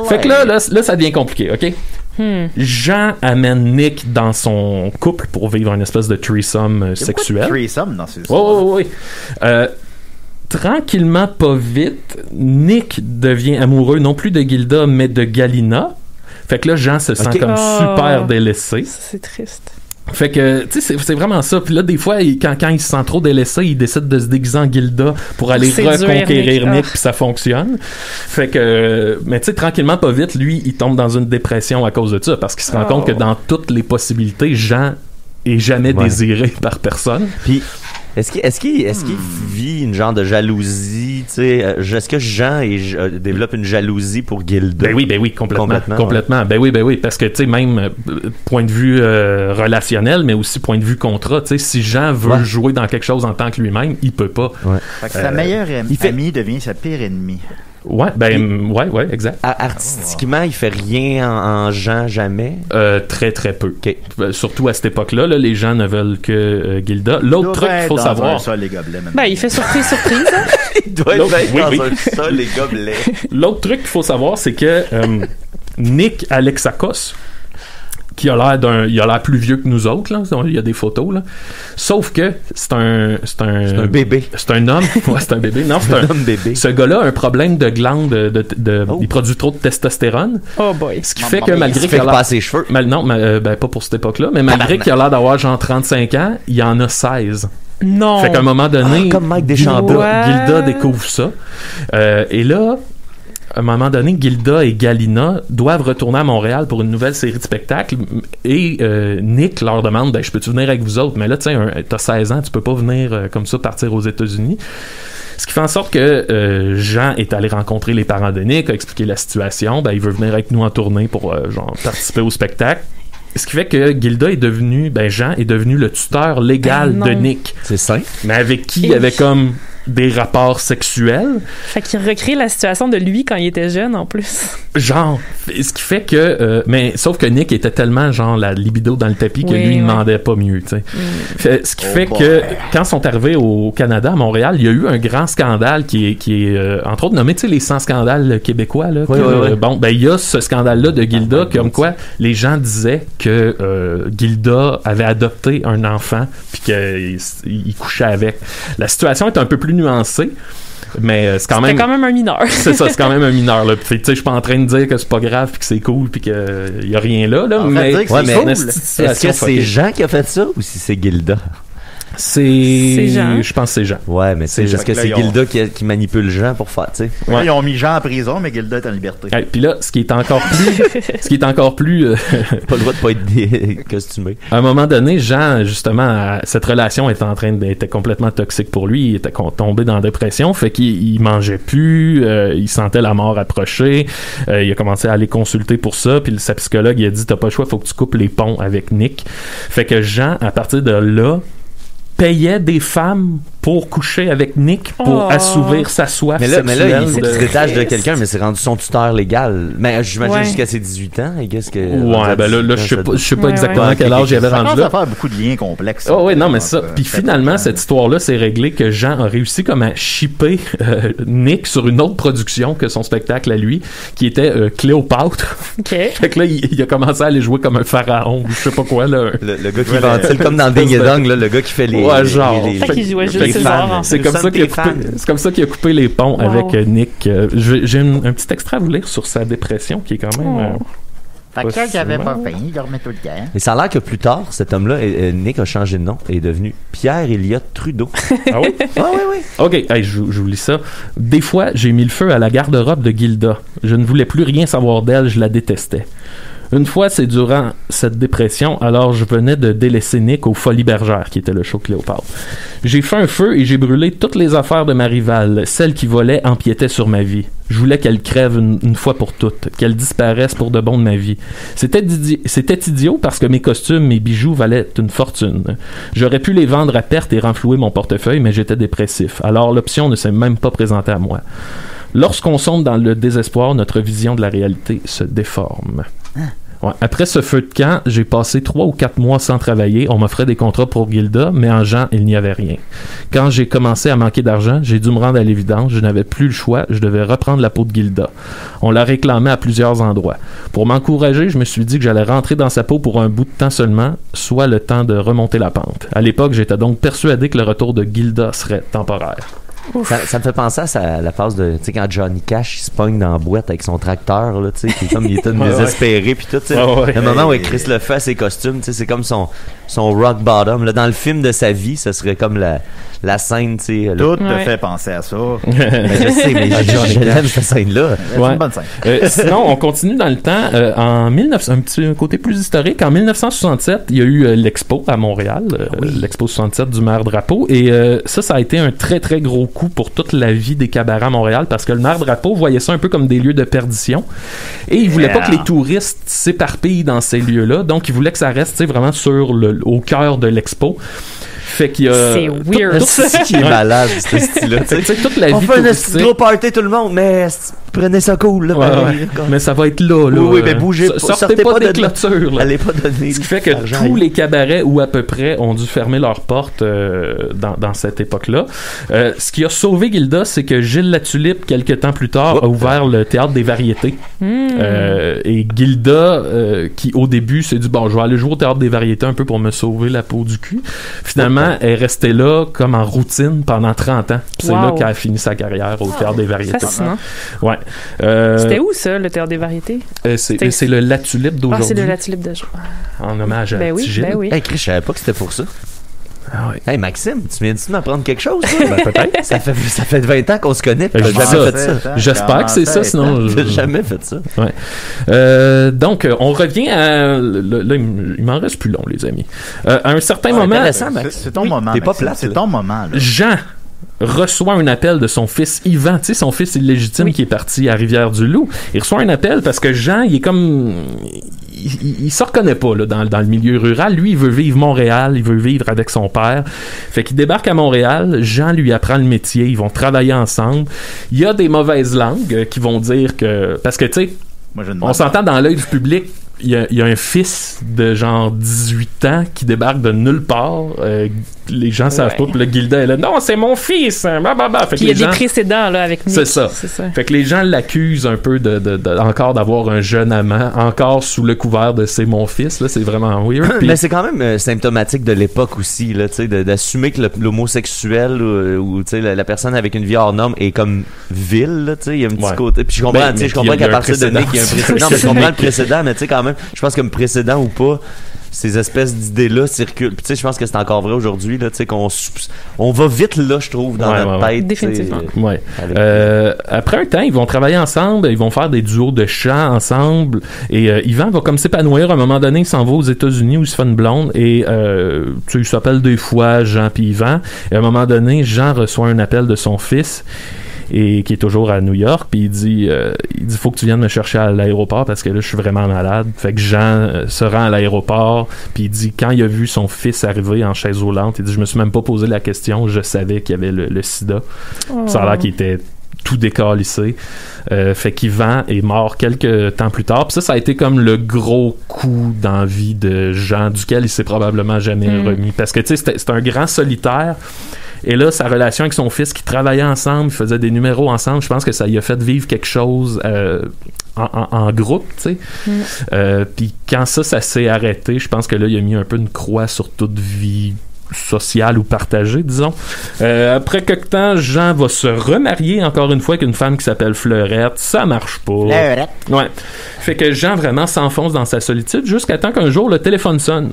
Fait que là, ça devient compliqué, OK? Jean amène Nick dans son couple pour vivre une espèce de threesome sexuel. Threesome dans ces oui. Tranquillement, pas vite, Nick devient amoureux non plus de Gilda, mais de Galina. Fait que là, Jean se sent comme super délaissé. C'est triste. Fait que, tu sais, c'est vraiment ça. Puis là, des fois, quand il se sent trop délaissé, il décide de se déguiser en Gilda pour aller reconquérir Nick, puis ça fonctionne. Fait que, mais tu sais, tranquillement, pas vite, lui, il tombe dans une dépression à cause de ça, parce qu'il se rend compte que dans toutes les possibilités, Jean est jamais désiré par personne. Puis, est-ce qu'il vit une genre de jalousie, tu sais, est-ce que Jean développe une jalousie pour Gilda? Ben oui, complètement. Ben oui, parce que, tu sais, même point de vue relationnel, mais aussi point de vue contrat, tu sais, si Jean veut jouer dans quelque chose en tant que lui-même, il peut pas. Fait que sa meilleure amie devient sa pire ennemie. Ouais, exact. Artistiquement, il fait rien en Jean jamais? Très, très peu. Okay. Surtout à cette époque-là, les gens ne veulent que Gilda. L'autre truc qu'il faut savoir... les gobelets, il fait surprise. Il doit être dans un sol, les gobelets. L'autre truc qu'il faut savoir, c'est que Nick Alexakos, qui a l'air plus vieux que nous autres, là. Il y a des photos, là. Sauf que c'est un bébé. C'est un homme. Ouais, c'est un bébé. Non, c'est un homme bébé. Ce gars-là a un problème de glande il produit trop de testostérone. Oh boy. Ce qui fait que malgré qu'il a pas ses cheveux. Pas pour cette époque-là, mais malgré qu'il a l'air d'avoir genre 35 ans, il en a 16. Non. Fait qu'à un moment donné, comme Mike Deschambault, Gilda découvre ça. Et là, à un moment donné, Gilda et Galina doivent retourner à Montréal pour une nouvelle série de spectacles et Nick leur demande je peux-tu venir avec vous autres? Mais là, tu sais, t'as 16 ans, tu peux pas venir comme ça partir aux États-Unis. Ce qui fait en sorte que Jean est allé rencontrer les parents de Nick, a expliqué la situation. Il veut venir avec nous en tournée pour participer au spectacle. Ce qui fait que Gilda est devenu, Jean est devenu le tuteur légal de Nick. C'est ça. Mais avec qui il avait comme des rapports sexuels. Fait qu'il recrée la situation de lui quand il était jeune, en plus. Genre, ce qui fait que... mais sauf que Nick était tellement, genre, la libido dans le tapis que lui, il demandait pas mieux, tu sais. Ce qui fait que, quand ils sont arrivés au Canada, à Montréal, il y a eu un grand scandale qui est entre autres, nommé, tu sais, les 100 scandales québécois, là. Bon, il y a ce scandale-là de Gilda, comme quoi les gens disaient que Gilda avait adopté un enfant, puis qu'il couchait avec. La situation est un peu plus nuancé, mais c'est quand même... C'était quand même un mineur. C'est ça, c'est quand même un mineur, là. Puis, tu sais, je suis pas en train de dire que c'est pas grave, puis que c'est cool, puis qu'il y a rien là, mais... Est-ce que c'est Jean qui a fait ça, ou si c'est Gilda? C'est Jean. Je pense que c'est Jean. Ouais, mais c'est parce que c'est Gilda qui manipule Jean pour faire, tu sais. Ouais. Ils ont mis Jean en prison, mais Gilda est en liberté. Puis là, ce qui est encore plus pas le droit de pas être costumé. À un moment donné, Jean, justement, cette relation était complètement toxique pour lui. Il était tombé dans la dépression, fait qu'il mangeait plus, il sentait la mort approcher. Il a commencé à aller consulter pour ça, puis sa psychologue, il a dit, t'as pas le choix, faut que tu coupes les ponts avec Nick. Fait que Jean, à partir de là, payait des femmes pour coucher avec Nick pour assouvir sa soif sexuelle. Mais là, il se détache de quelqu'un, mais c'est rendu son tuteur légal. Mais j'imagine jusqu'à ses 18 ans, et qu'est-ce que... Ouais, là, je sais pas exactement quel âge il avait rendu là. Ça fait beaucoup de liens complexes. Oh oui, non, mais ça. Puis finalement, cette histoire-là s'est réglée que Jean a réussi comme à shipper Nick sur une autre production que son spectacle à lui, qui était Cléopâtre. OK. Fait que là, il a commencé à aller jouer comme un pharaon, ou je sais pas quoi, là. Le gars qui ventile, comme dans Ding et Dong, le gars qui fait les... Ouais, genre. Fait qu'il jouait juste c'est comme ça qu'il a coupé les ponts avec Nick. J'ai un petit extrait à vous lire sur sa dépression qui est quand même... Fait que quand il avait pas faim, il dormait tout le temps. Et ça a l'air que plus tard, cet homme-là, Nick, a changé de nom et est devenu Pierre Elliott Trudeau. Ah oui? Ah oui. OK, hey, je vous lis ça. Des fois, j'ai mis le feu à la garde-robe de Gilda. Je ne voulais plus rien savoir d'elle, je la détestais. Une fois, c'est durant cette dépression, alors je venais de délaisser Nick au Folies Bergères, qui était le show Cléopâtre. J'ai fait un feu et j'ai brûlé toutes les affaires de ma rivale. Celle qui volait empiétait sur ma vie. Je voulais qu'elle crève une fois pour toutes, qu'elle disparaisse pour de bon de ma vie. C'était idiot parce que mes costumes, mes bijoux valaient une fortune. J'aurais pu les vendre à perte et renflouer mon portefeuille, mais j'étais dépressif. Alors l'option ne s'est même pas présentée à moi. Lorsqu'on sombre dans le désespoir, notre vision de la réalité se déforme. Ouais. Après ce feu de camp, j'ai passé 3 ou 4 mois sans travailler. On m'offrait des contrats pour Gilda, mais en Jean, il n'y avait rien. Quand j'ai commencé à manquer d'argent, j'ai dû me rendre à l'évidence. Je n'avais plus le choix. Je devais reprendre la peau de Gilda. On la réclamait à plusieurs endroits. Pour m'encourager, je me suis dit que j'allais rentrer dans sa peau pour un bout de temps seulement, soit le temps de remonter la pente. À l'époque, j'étais donc persuadé que le retour de Gilda serait temporaire. Ça me fait penser à la phase de, tu sais, quand Johnny Cash il se pogne dans la boîte avec son tracteur, là, tu sais, qui comme il était désespéré, puis tout, tu sais. Le moment où il crisse le feu à ses costumes, tu sais, c'est comme son rock bottom. Là, dans le film de sa vie, ça serait comme la scène, tu sais. Tout te fait penser à ça. Je sais, mais j'aime cette scène-là. C'est une bonne scène. Sinon, on continue dans le temps. Un petit côté plus historique. En 1967, il y a eu l'Expo à Montréal, l'Expo 67 du maire Drapeau, et ça a été un très, très gros coup pour toute la vie des cabarets à Montréal parce que le maire Drapeau voyait ça un peu comme des lieux de perdition et il voulait pas que les touristes s'éparpillent dans ces lieux-là, donc il voulait que ça reste vraiment au cœur de l'expo. Fait qu'il y a... C'est weird. C'est qui est malade, ce style-là. Toute la vie on fait un gros party tout le monde, mais prenez ça cool. Là, mais ça va être là. Oui, mais bougez pas. Sortez pas des clôtures. Là. Allez pas donner. Ce qui fait que tous les cabarets, ou à peu près, ont dû fermer leurs portes dans cette époque-là. Ce qui a sauvé Gilda, c'est que Gilles Latulippe, quelques temps plus tard, a ouvert le Théâtre des Variétés. Et Gilda, qui au début s'est dit, bon, je vais aller jouer au Théâtre des Variétés un peu pour me sauver la peau du cul. Finalement, elle est restée là comme en routine pendant 30 ans. Puis c'est là qu'elle a fini sa carrière au Théâtre des Variétés. Fascinant. Ouais. C'était où ça, le Théâtre des Variétés? C'est le Latulippe d'aujourd'hui. Ah, c'est le Latulippe d'aujourd'hui. En hommage à Gilles. Ben oui. Hey, Chris, je savais pas que c'était pour ça. Ah oui. Hey Maxime, tu viens de m'apprendre quelque chose? Ben, peut-être. Ça fait 20 ans qu'on se connaît. J'ai jamais fait ça. J'espère que c'est ça, sinon... J'ai jamais fait ça. Ouais. Donc, on revient à... Là, il m'en reste plus long, les amis. À un certain moment... Intéressant, Max. C'est ton moment. T'es pas plate. C'est ton moment. Là. Jean reçoit un appel de son fils Yvan, tu sais, son fils illégitime qui est parti à Rivière-du-Loup. Il reçoit un appel parce que Jean, il est comme... Il se reconnaît pas là, dans le milieu rural. Lui, il veut vivre Montréal, il veut vivre avec son père. Fait qu'il débarque à Montréal, Jean lui apprend le métier, ils vont travailler ensemble. Il y a des mauvaises langues qui vont dire que... Parce que, tu sais, on s'entend dans l'œil du public, il y a un fils de genre 18 ans qui débarque de nulle part. Les gens savent pas. Puis le Gilda est là. Non, c'est mon fils. Fait il y a des précédents là, avec Nick. C'est ça. Fait que les gens l'accusent un peu encore d'avoir un jeune amant, encore sous le couvert de c'est mon fils. Là, c'est vraiment weird. Mais c'est quand même symptomatique de l'époque aussi, là, d'assumer que l'homosexuel ou la personne avec une vie hors norme est comme vil. Là, il y a un petit côté. Puis je comprends qu'à partir de Nick, il y a un précédent. Mais je comprends le précédent, mais tu sais, quand même, je pense que précédent ou pas, ces espèces d'idées-là circulent. Puis tu sais, je pense que c'est encore vrai aujourd'hui, là, tu sais, on va vite là, je trouve, dans notre tête. Définitivement. Ouais. Après un temps, ils vont travailler ensemble, ils vont faire des duos de chant ensemble, et Yvan va comme s'épanouir. À un moment donné, il s'en va aux États-Unis où il se fait une blonde, et tu sais, il s'appelle des fois Jean puis Yvan. Et à un moment donné, Jean reçoit un appel de son fils, et qui est toujours à New York, puis il dit faut que tu viennes me chercher à l'aéroport parce que là je suis vraiment malade. Fait que Jean se rend à l'aéroport, puis il dit quand il a vu son fils arriver en chaise roulante, il dit je me suis même pas posé la question, je savais qu'il y avait le sida. Ça a l'air qu'il était tout décalissé. Fait qu'Yvan est mort quelques temps plus tard. Puis ça a été comme le gros coup dans la vie de Jean, duquel il s'est probablement jamais remis. Parce que tu sais, c'est un grand solitaire. Et là, sa relation avec son fils, qui travaillait ensemble, ils faisaient des numéros ensemble, je pense que ça lui a fait vivre quelque chose en groupe, tu sais. Puis quand ça s'est arrêté, je pense que là, il a mis un peu une croix sur toute vie sociale ou partagée, disons. Après quelque temps, Jean va se remarier encore une fois avec une femme qui s'appelle Fleurette. Ça marche pas. Fleurette. Ouais. Fait que Jean vraiment s'enfonce dans sa solitude jusqu'à temps qu'un jour, le téléphone sonne.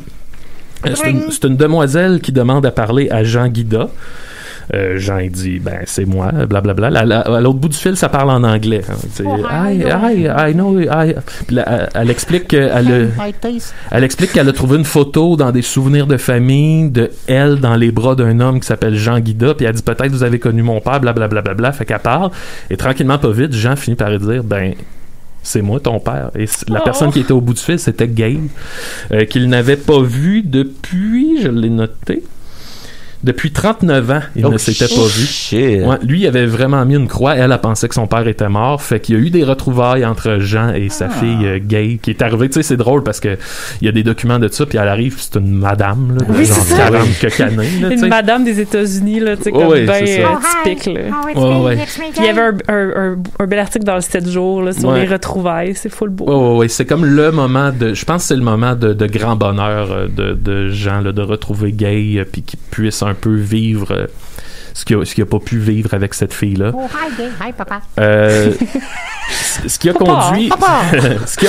C'est une demoiselle qui demande à parler à Jean Guida. Jean, il dit, ben, c'est moi, blablabla. À l'autre bout du fil, ça parle en anglais. Hein. I know. Puis là, elle explique qu'elle a trouvé une photo dans des souvenirs de famille de elle dans les bras d'un homme qui s'appelle Jean Guida, puis elle dit, peut-être vous avez connu mon père, blablabla. Fait qu'elle parle, et tranquillement, pas vite, Jean finit par dire, ben, c'est moi ton père. Et la personne qui était au bout du fil, c'était Gabe, qu'il n'avait pas vu depuis, je l'ai noté, depuis 39 ans, il ne s'était pas vu. Ouais, lui, il avait vraiment mis une croix. Elle a pensé que son père était mort. Fait qu'il y a eu des retrouvailles entre Jean et sa fille Gabe qui est arrivée. Tu sais, c'est drôle parce que il y a des documents de ça, puis elle arrive, c'est une madame, là, oui, genre 40 quelques années. Là, une madame des États-Unis, là, tu sais, comme typique. Là. Puis il y avait un bel article dans le 7 jours là, sur les retrouvailles. C'est full beau. Oui, c'est comme le moment de... Je pense que c'est le moment de grand bonheur de Jean, là, de retrouver Gabe, puis qu'il puisse un peu vivre ce qu'il a pas pu vivre avec cette fille-là. Oh, hi papa. Ce qui a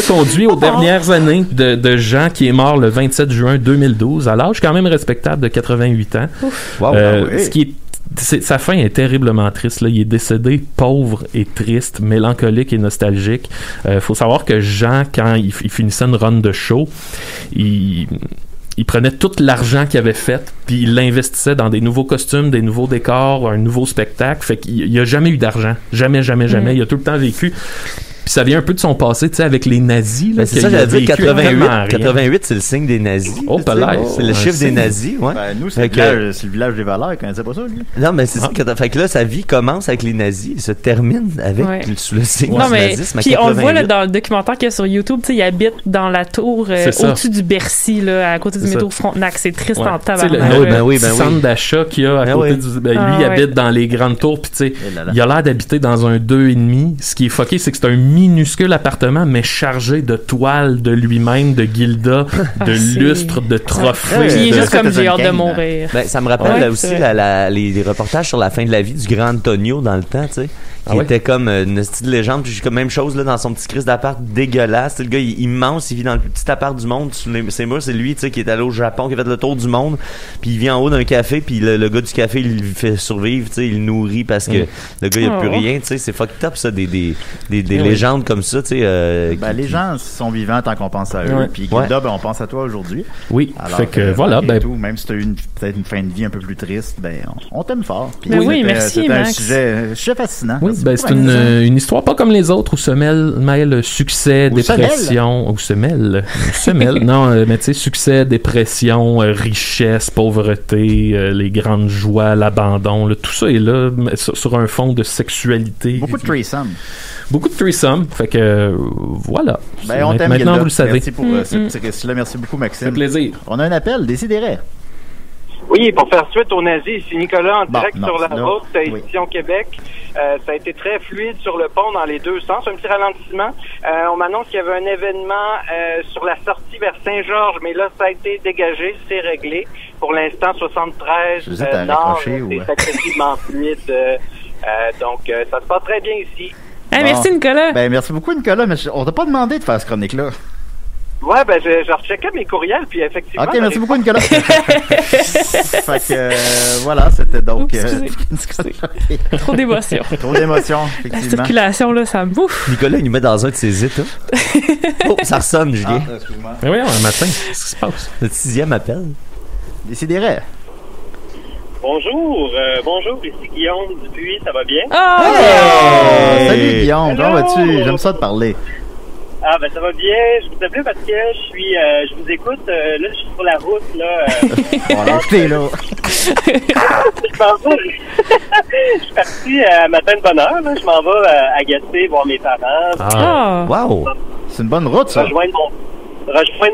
conduit aux dernières années de Jean qui est mort le 27 juin 2012 à l'âge quand même respectable de 88 ans. Ce qui est sa fin est terriblement triste. Là. Il est décédé pauvre et triste, mélancolique et nostalgique. Faut savoir que Jean, quand il finissait une run de show, il prenait tout l'argent qu'il avait fait, puis il l'investissait dans des nouveaux costumes, des nouveaux décors, un nouveau spectacle. Fait qu'il n'y a jamais eu d'argent. Jamais. Il a tout le temps vécu. Puis ça vient un peu de son passé, tu sais, avec les nazis. Là, c'est ça, j'allais dire 88, c'est le signe des nazis. Oh, c'est le chiffre des nazis, ouais. Ben, nous, c'est le village des valeurs, quand c'est pas ça, lui. Non, mais c'est ça. Fait que là, sa vie commence avec les nazis, il se termine avec sous le signe du nazisme. Puis on le voit là, dans le documentaire qu'il y a sur YouTube, tu sais, il habite dans la tour au-dessus du Bercy, là, à côté du métro Frontenac. C'est triste en tabarnak. Le centre d'achat qu'il y a à côté du... lui, il habite dans les grandes tours, puis tu sais, il a l'air d'habiter dans un 2,5. Ce qui est fucké, c'est que c'est un minuscule appartement, mais chargé de toiles de lui-même, de Gilda, de lustres, de trophées. Il est juste comme j'ai hâte de mourir. Ben, ça me rappelle aussi les reportages sur la fin de la vie du grand Antonio dans le temps, tu sais. Qui était comme une petite légende, puis comme même chose là dans son petit crise d'appart dégueulasse. Le gars il est immense, il vit dans le plus petit appart du monde. C'est moi, c'est lui, tu sais, qui est allé au Japon, qui a fait le tour du monde, puis il vit en haut d'un café, puis le gars du café il lui fait survivre, tu sais, il le nourrit parce que le gars il a plus rien, tu sais, c'est fucked up ça, des légendes comme ça, tu sais. Les gens sont vivants tant qu'on pense à eux, puis Gilda, on pense à toi aujourd'hui. Oui. Alors, fait que voilà, même si t'as eu peut-être une fin de vie un peu plus triste, on t'aime fort. Puis merci c'était un sujet fascinant. Oui. Ben, c'est une histoire pas comme les autres où se mêle succès, dépression, ou se mêle, non, mais tu sais, succès, dépression, richesse, pauvreté, les grandes joies, l'abandon, là, tout ça est là sur un fond de sexualité. Beaucoup de threesome, fait que voilà. Ben, on t'aime, maintenant, vous le savez. Merci pour ce petit récit-là, merci beaucoup Maxime. Ça fait plaisir. On a un appel, Décidérez. Oui, pour faire suite aux nazis, ici Nicolas en direct sur la route, édition Québec. Ça a été très fluide sur le pont dans les deux sens. Un petit ralentissement. On m'annonce qu'il y avait un événement sur la sortie vers Saint-Georges, mais là, ça a été dégagé, c'est réglé. Pour l'instant, 73 nord, c'est excessivement fluide. Donc, ça se passe très bien ici. Merci Nicolas. Ben, merci beaucoup Nicolas, mais on t'a pas demandé de faire ce chronique-là. Ouais, ben je recheckais mes courriels, puis effectivement... OK, merci beaucoup, Nicolas. Fait que, voilà, c'était donc... Trop d'émotions. Effectivement. La circulation, là, ça me bouffe. Nicolas, il nous met dans un de ses états. Oh, ça ressonne, Julien. Excuse-moi. Mais oui, un matin, qu'est-ce qui se passe? Le 6e appel. Décidérez. Bonjour, ici Guillaume Dupuis, ça va bien? Salut Guillaume, comment vas-tu? J'aime ça de parler. Ah ben ça va bien, je vous appelle parce que je vous écoute, là je suis sur la route, là. Je suis parti à matin de bonne heure, là, je m'en vais à Gaspé voir mes parents. Wow! C'est une bonne route, ça. Rejoindre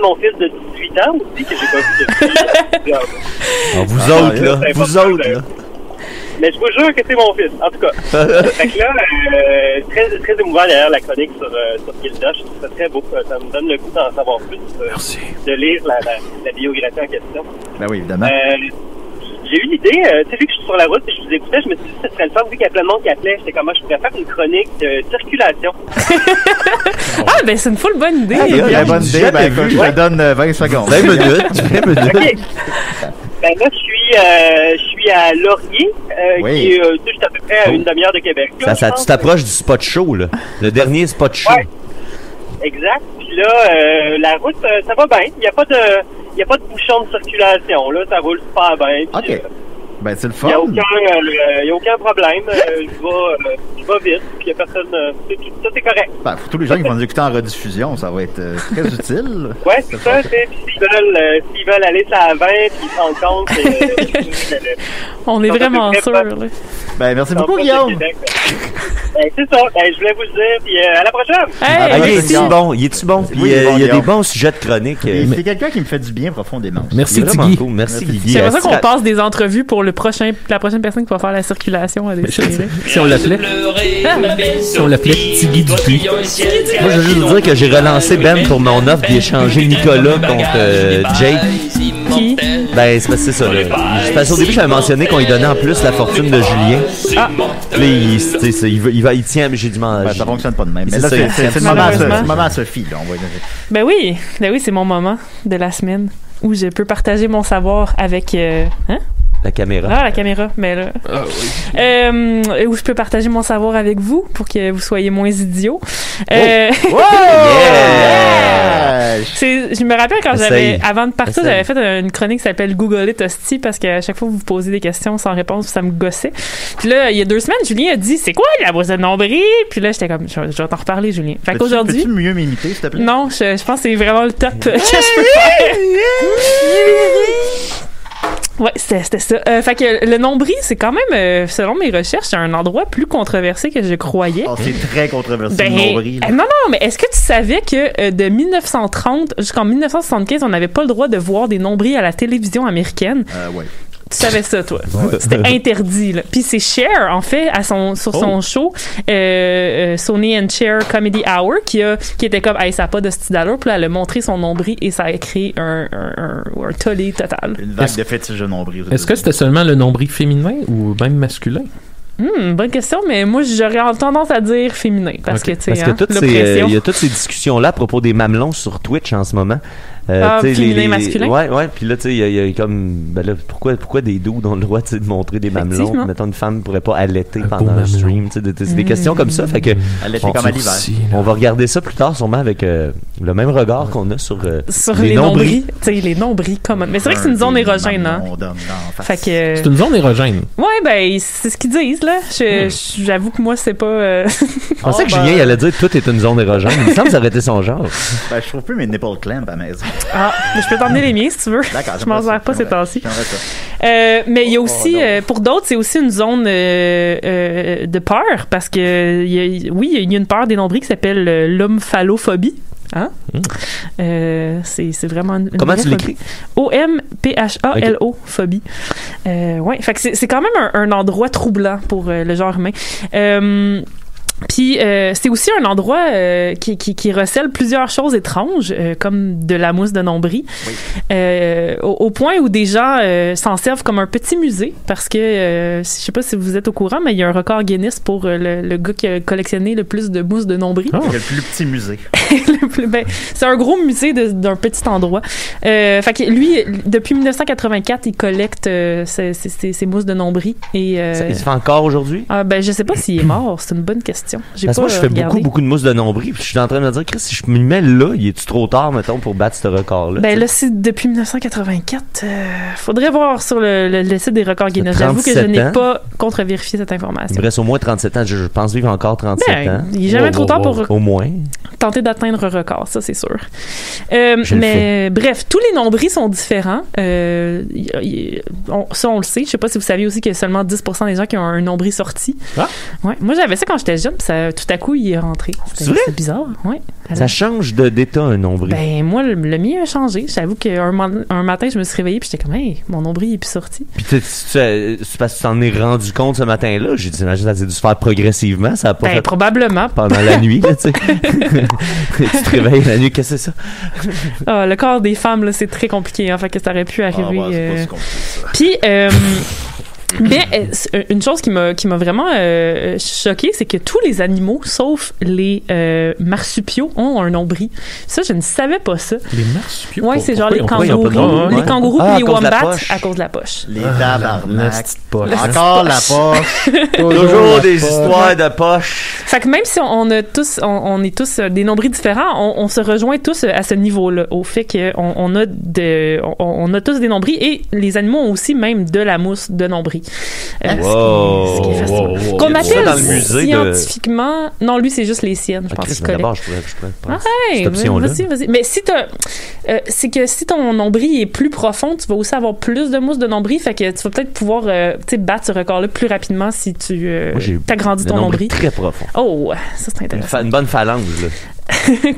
mon fils de 18 ans aussi, que j'ai pas vu depuis. Vous autres, là. Mais je vous jure que c'est mon fils, en tout cas. Fait que là, très, très émouvant derrière la chronique sur Gilda. Je trouve ça très beau. Ça me donne le goût d'en savoir plus. De lire la biographie en question. Ben oui, évidemment. J'ai eu l'idée, tu sais, vu que je suis sur la route et je vous écoutais, je me suis dit que ce serait le fun, vu qu'il y a plein de monde qui appelait, j'étais comme moi, je pourrais faire une chronique de circulation. Ben c'est une full bonne idée. Bonne idée, écoute, je te donne 20 secondes. 20 minutes. OK. Ben là, je suis à Laurier, qui est juste à peu près à une demi-heure de Québec. Là, tu t'approches du spot show, là. Le dernier spot show. Ouais. Exact. Puis là, la route, ça va bien. Il n'y a pas de bouchon de circulation, là. Ça roule super bien. Puis, OK. Ben, c'est le fun. Il n'y a aucun problème. Je vais vite. Puis il n'y a personne. Tout est correct. Ben, pour tous les gens qui vont nous écouter en rediffusion, ça va être très utile. Ouais, c'est ça. Puis s'ils veulent aller sur la 20 puis ils se rendent compte. On est vraiment sûrs, là. Ben, merci beaucoup, Guillaume. C'est ça. Ben, je voulais vous le dire. Puis à la prochaine. Il est-tu bon? Il est-tu bon? Puis il y a des bons sujets de chronique. C'est quelqu'un qui me fait du bien profondément. Merci, Guigui. Cool. Merci, Guigui. C'est pour ça qu'on passe des entrevues pour la prochaine personne qui va faire la circulation à des séries. Si on l'appelait Tiggy Dupuis. Moi, je veux juste dire que j'ai relancé Ben pour mon offre d'échanger Nicolas contre Jake. Qui? Ben, c'est ça. Parce qu'au début, j'avais mentionné qu'on lui donnait en plus la fortune de Julien. Ah! Là, il tient, mais j'ai du mal. Ben, ça fonctionne pas de même. Mais là, c'est le moment à Sophie, là. Ben oui, c'est mon moment de la semaine où je peux partager mon savoir avec... La caméra. Ah, la caméra, mais là. Ah, oui. Où je peux partager mon savoir avec vous pour que vous soyez moins idiots. Je me rappelle quand avant de partir, j'avais fait une chronique qui s'appelle Google It Hostie parce qu'à chaque fois que vous posez des questions sans réponse, ça me gossait. Puis là, il y a 2 semaines, Julien a dit, c'est quoi la boîte de nombril? Puis là, j'étais comme, je vais t'en reparler, Julien. Fait qu'aujourd'hui. Peux-tu mieux m'imiter, s'il te plaît? Non, je pense que c'est vraiment le top que je peux faire. Ouais, c'était ça. Fait que le nombril, c'est quand même, selon mes recherches, c'est un endroit plus controversé que je croyais. Oh, c'est très controversé, le nombril. Non, mais est-ce que tu savais que de 1930 jusqu'en 1975, on n'avait pas le droit de voir des nombrils à la télévision américaine? Ouais. Tu savais ça, toi? Ouais. C'était interdit, là. Puis c'est Cher, en fait, sur son show, Sonny and Cher Comedy Hour, qui était comme, hey, ça n'a pas de style d'allure. Puis là, elle a montré son nombril et ça a créé un tollé total. Une vague de fétiche de nombril. Est-ce que c'était seulement le nombril féminin ou même masculin? Bonne question, mais moi, j'aurais tendance à dire féminin. Parce que, tu sais, il y a toutes ces discussions-là à propos des mamelons sur Twitch en ce moment. Féminin, masculin. Ouais. Puis là, tu sais, il y a comme. Ben là, pourquoi des dudes ont le droit de montrer des mamelons? Mettons, une femme ne pourrait pas allaiter pendant un stream. C'est des questions comme ça. Fait que. Allaiter comme à l'hiver. On va regarder ça plus tard, sûrement, avec le même regard qu'on a sur les nombrils. Tu sais, les nombrils, comme. Mais c'est vrai que c'est une zone érogène, hein? Fait que. C'est une zone érogène. Ouais, ben, c'est ce qu'ils disent, là. J'avoue que moi, c'est pas. Je pensais que Julien, il allait dire que tout est une zone érogène. Il me semble que ça aurait été son genre. Ben, je trouve plus mes nipple clamps à la maison. Ah, je peux t'emmener les miens si tu veux. D'accord. Je m'en sers pas ces temps-ci. Mais il y a aussi, pour d'autres, c'est aussi une zone de peur parce que il y a une peur des nombrils qui s'appelle l'homophalophobie. Hein? C'est vraiment une Comment tu l'écris? OMPHALO phobie. Ouais, fait que c'est quand même un endroit troublant pour le genre humain. Puis c'est aussi un endroit qui recèle plusieurs choses étranges, comme de la mousse de nombril, au point où des gens s'en servent comme un petit musée, parce que je sais pas si vous êtes au courant, mais il y a un record Guinness pour le gars qui a collectionné le plus de mousse de nombril. Oh. Le plus petit musée. C'est un gros musée d'un petit endroit. Fait que lui, depuis 1984, il collecte ces mousses de nombril. Et, il se fait encore aujourd'hui? Ben, je sais pas s'il est mort, c'est une bonne question. Parce que moi, je fais beaucoup de mousse de nombril, puis je suis en train de me dire, Chris, si je me mets là, il est-tu trop tard, mettons, pour battre ce record-là? Ben là, c'est depuis 1984. Faudrait voir sur le site des records Guinness. J'avoue que je n'ai pas contre-vérifié cette information. Il me reste au moins 37 ans. Je pense vivre encore 37 ans. Il n'est jamais trop tard pour au moins tenter d'atteindre un record, ça, c'est sûr. Mais bref, tous les nombrils sont différents. Ça, on le sait. Je sais pas si vous saviez aussi qu'il y a seulement 10% des gens qui ont un nombril sorti. Ah? Ouais. Moi, j'avais ça quand j'étais jeune. Ça, tout à coup, il est rentré. C'est bizarre, ouais. Ça change d'état, un nombril. Ben, moi, le mien a changé. J'avoue qu'un matin, je me suis réveillée puis j'étais comme, hey, mon nombril est plus sorti. Puis c'est parce que tu t'en es rendu compte ce matin-là. J'ai dit, j'imagine que ça a dû se faire progressivement. Ça a pas fait probablement. Pendant la nuit, tu sais. Tu te réveilles la nuit, qu'est-ce que c'est ça? Le corps des femmes, là, c'est très compliqué. Fait que ça aurait pu arriver. C'est pas si compliqué, ça. Puis, Mais une chose qui m'a vraiment choquée, c'est que tous les animaux, sauf les marsupiaux, ont un nombril. Ça, je ne savais pas ça. Les marsupiaux? Oui, c'est genre les kangourous et les wombats à cause de la poche. Les tabarnak. Encore la poche. Toujours des histoires de poche. Fait que même si on est tous des nombrils différents, on se rejoint tous à ce niveau-là, au fait qu'on a tous des nombrils et les animaux ont aussi même de la mousse de nombril. Ce qui est fascinant. Qu'on appelle scientifiquement... Non, lui, c'est juste les siennes, je pense qu'il connaît. D'abord, je pourrais prendre cette option-là. Vas-y. Mais c'est que si ton nombril est plus profond, tu vas aussi avoir plus de mousse de nombril, fait que tu vas peut-être pouvoir battre ce record-là plus rapidement si tu t'agrandis ton nombril. Très profond. Oh, ça c'est intéressant. Une bonne phalange, là.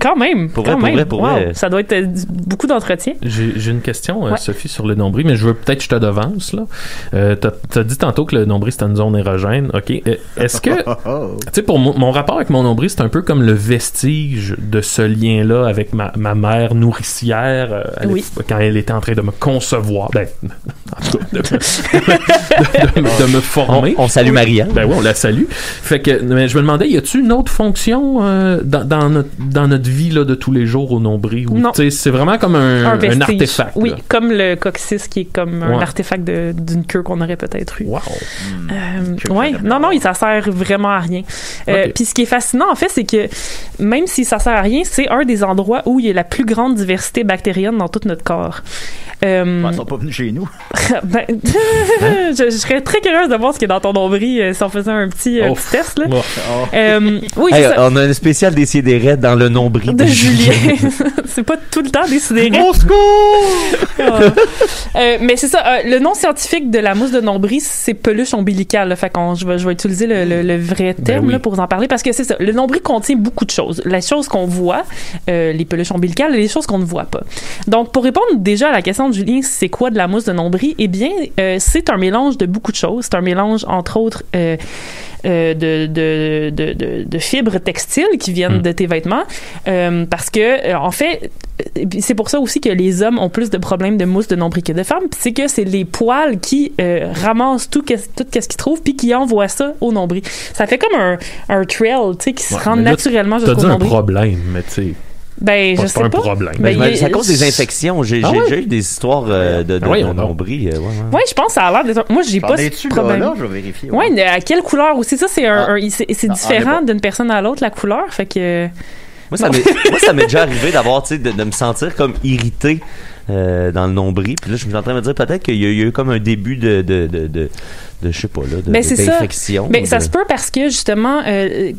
Quand même. Pour vrai. Ça doit être beaucoup d'entretien. J'ai une question, Sophie, sur le nombril, mais je veux peut-être que je te devance, là. T'as dit tantôt que le nombril, c'était une zone érogène. OK. Est-ce que... tu sais, pour mon rapport avec mon nombril, c'est un peu comme le vestige de ce lien-là avec ma mère nourricière quand elle était en train de me concevoir. Ben, en tout cas, de me former. On salue Maria. Ben oui, on la salue. Fait que, mais je me demandais, y a-tu une autre fonction dans notre vie là, de tous les jours au nombril? Non. C'est vraiment comme un artefact. Oui, comme le coccyx qui est comme un artefact d'une queue qu'on aurait peut-être eu. Wow. Non, ça sert vraiment à rien. Puis ce qui est fascinant, en fait, c'est que même si ça sert à rien, c'est un des endroits où il y a la plus grande diversité bactérienne dans tout notre corps. Ils sont pas venus chez nous. Je serais très curieuse de voir ce qui est dans ton nombril si on faisait un petit test. Là. On a un spécial Décideret dans le nombril de Julien. C'est pas tout le temps Décideret. Au secours! Mais c'est ça. Le nom scientifique de la mousse de nombril, c'est peluche ombilicale. Là, fait je vais utiliser le vrai terme là, pour vous en parler parce que c'est ça. Le nombril contient beaucoup de choses. Les choses qu'on voit, les peluches ombilicales, et les choses qu'on ne voit pas. Donc, pour répondre déjà à la question de Julien, c'est quoi de la mousse de nombril? Eh bien, c'est un mélange de beaucoup de choses. C'est un mélange, entre autres, de fibres textiles qui viennent de tes vêtements. Parce que, en fait, c'est pour ça aussi que les hommes ont plus de problèmes de mousse de nombril que de femmes. C'est que c'est les poils qui ramassent tout ce qu'ils trouvent puis qui envoient ça au nombril. Ça fait comme un trail, tu sais, qui se rend naturellement jusqu'au nombril. T'as dit un problème, mais tu sais... Ben, je sais pas. C'est pas un problème. C'est à cause des infections. J'ai eu des histoires de nombril. Oui, je pense que ça a l'air d'être... Moi, j'ai pas ce problème. Là, je vais vérifier. Oui, à quelle couleur aussi? Ça, c'est différent d'une personne à l'autre, la couleur. Fait que... Moi, ça m'est déjà arrivé d'avoir, tu sais, de me sentir comme irrité dans le nombril. Puis là, je suis en train de me dire peut-être qu'il y a eu comme un début de je sais pas là, d'infection. Mais ça se peut parce que justement,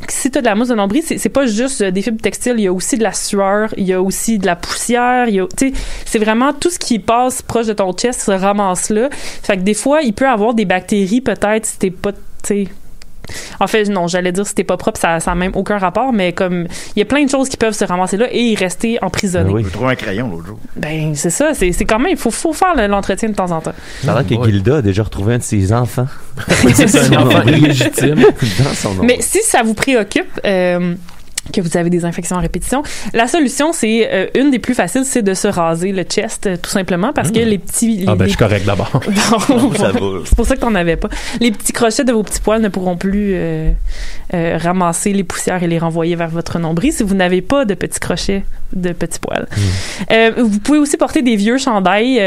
si t'as de la mousse de nombril, c'est pas juste des fibres textiles, il y a aussi de la sueur, il y a aussi de la poussière, tu sais, c'est vraiment tout ce qui passe proche de ton chest se ramasse là. Fait que des fois, il peut avoir des bactéries peut-être si t'es pas, tu sais. En fait, non, j'allais dire si t'es pas propre, ça n'a même aucun rapport, mais comme il y a plein de choses qui peuvent se ramasser là et y rester emprisonnées. J'ai trouvé un crayon l'autre jour. Ben, c'est ça, c'est quand même, il faut faire l'entretien de temps en temps. Ça a l'air que Gilda a déjà retrouvé un de ses enfants. C'est un enfant illégitime dans son nom. Mais si ça vous préoccupe, que vous avez des infections à répétition, la solution, c'est une des plus faciles, c'est de se raser le chest, tout simplement, parce que les petits... je suis correct d'abord. C'est pour ça que t'en avais pas. Les petits crochets de vos petits poils ne pourront plus ramasser les poussières et les renvoyer vers votre nombril si vous n'avez pas de petits crochets de petits poils. Vous pouvez aussi porter des vieux chandails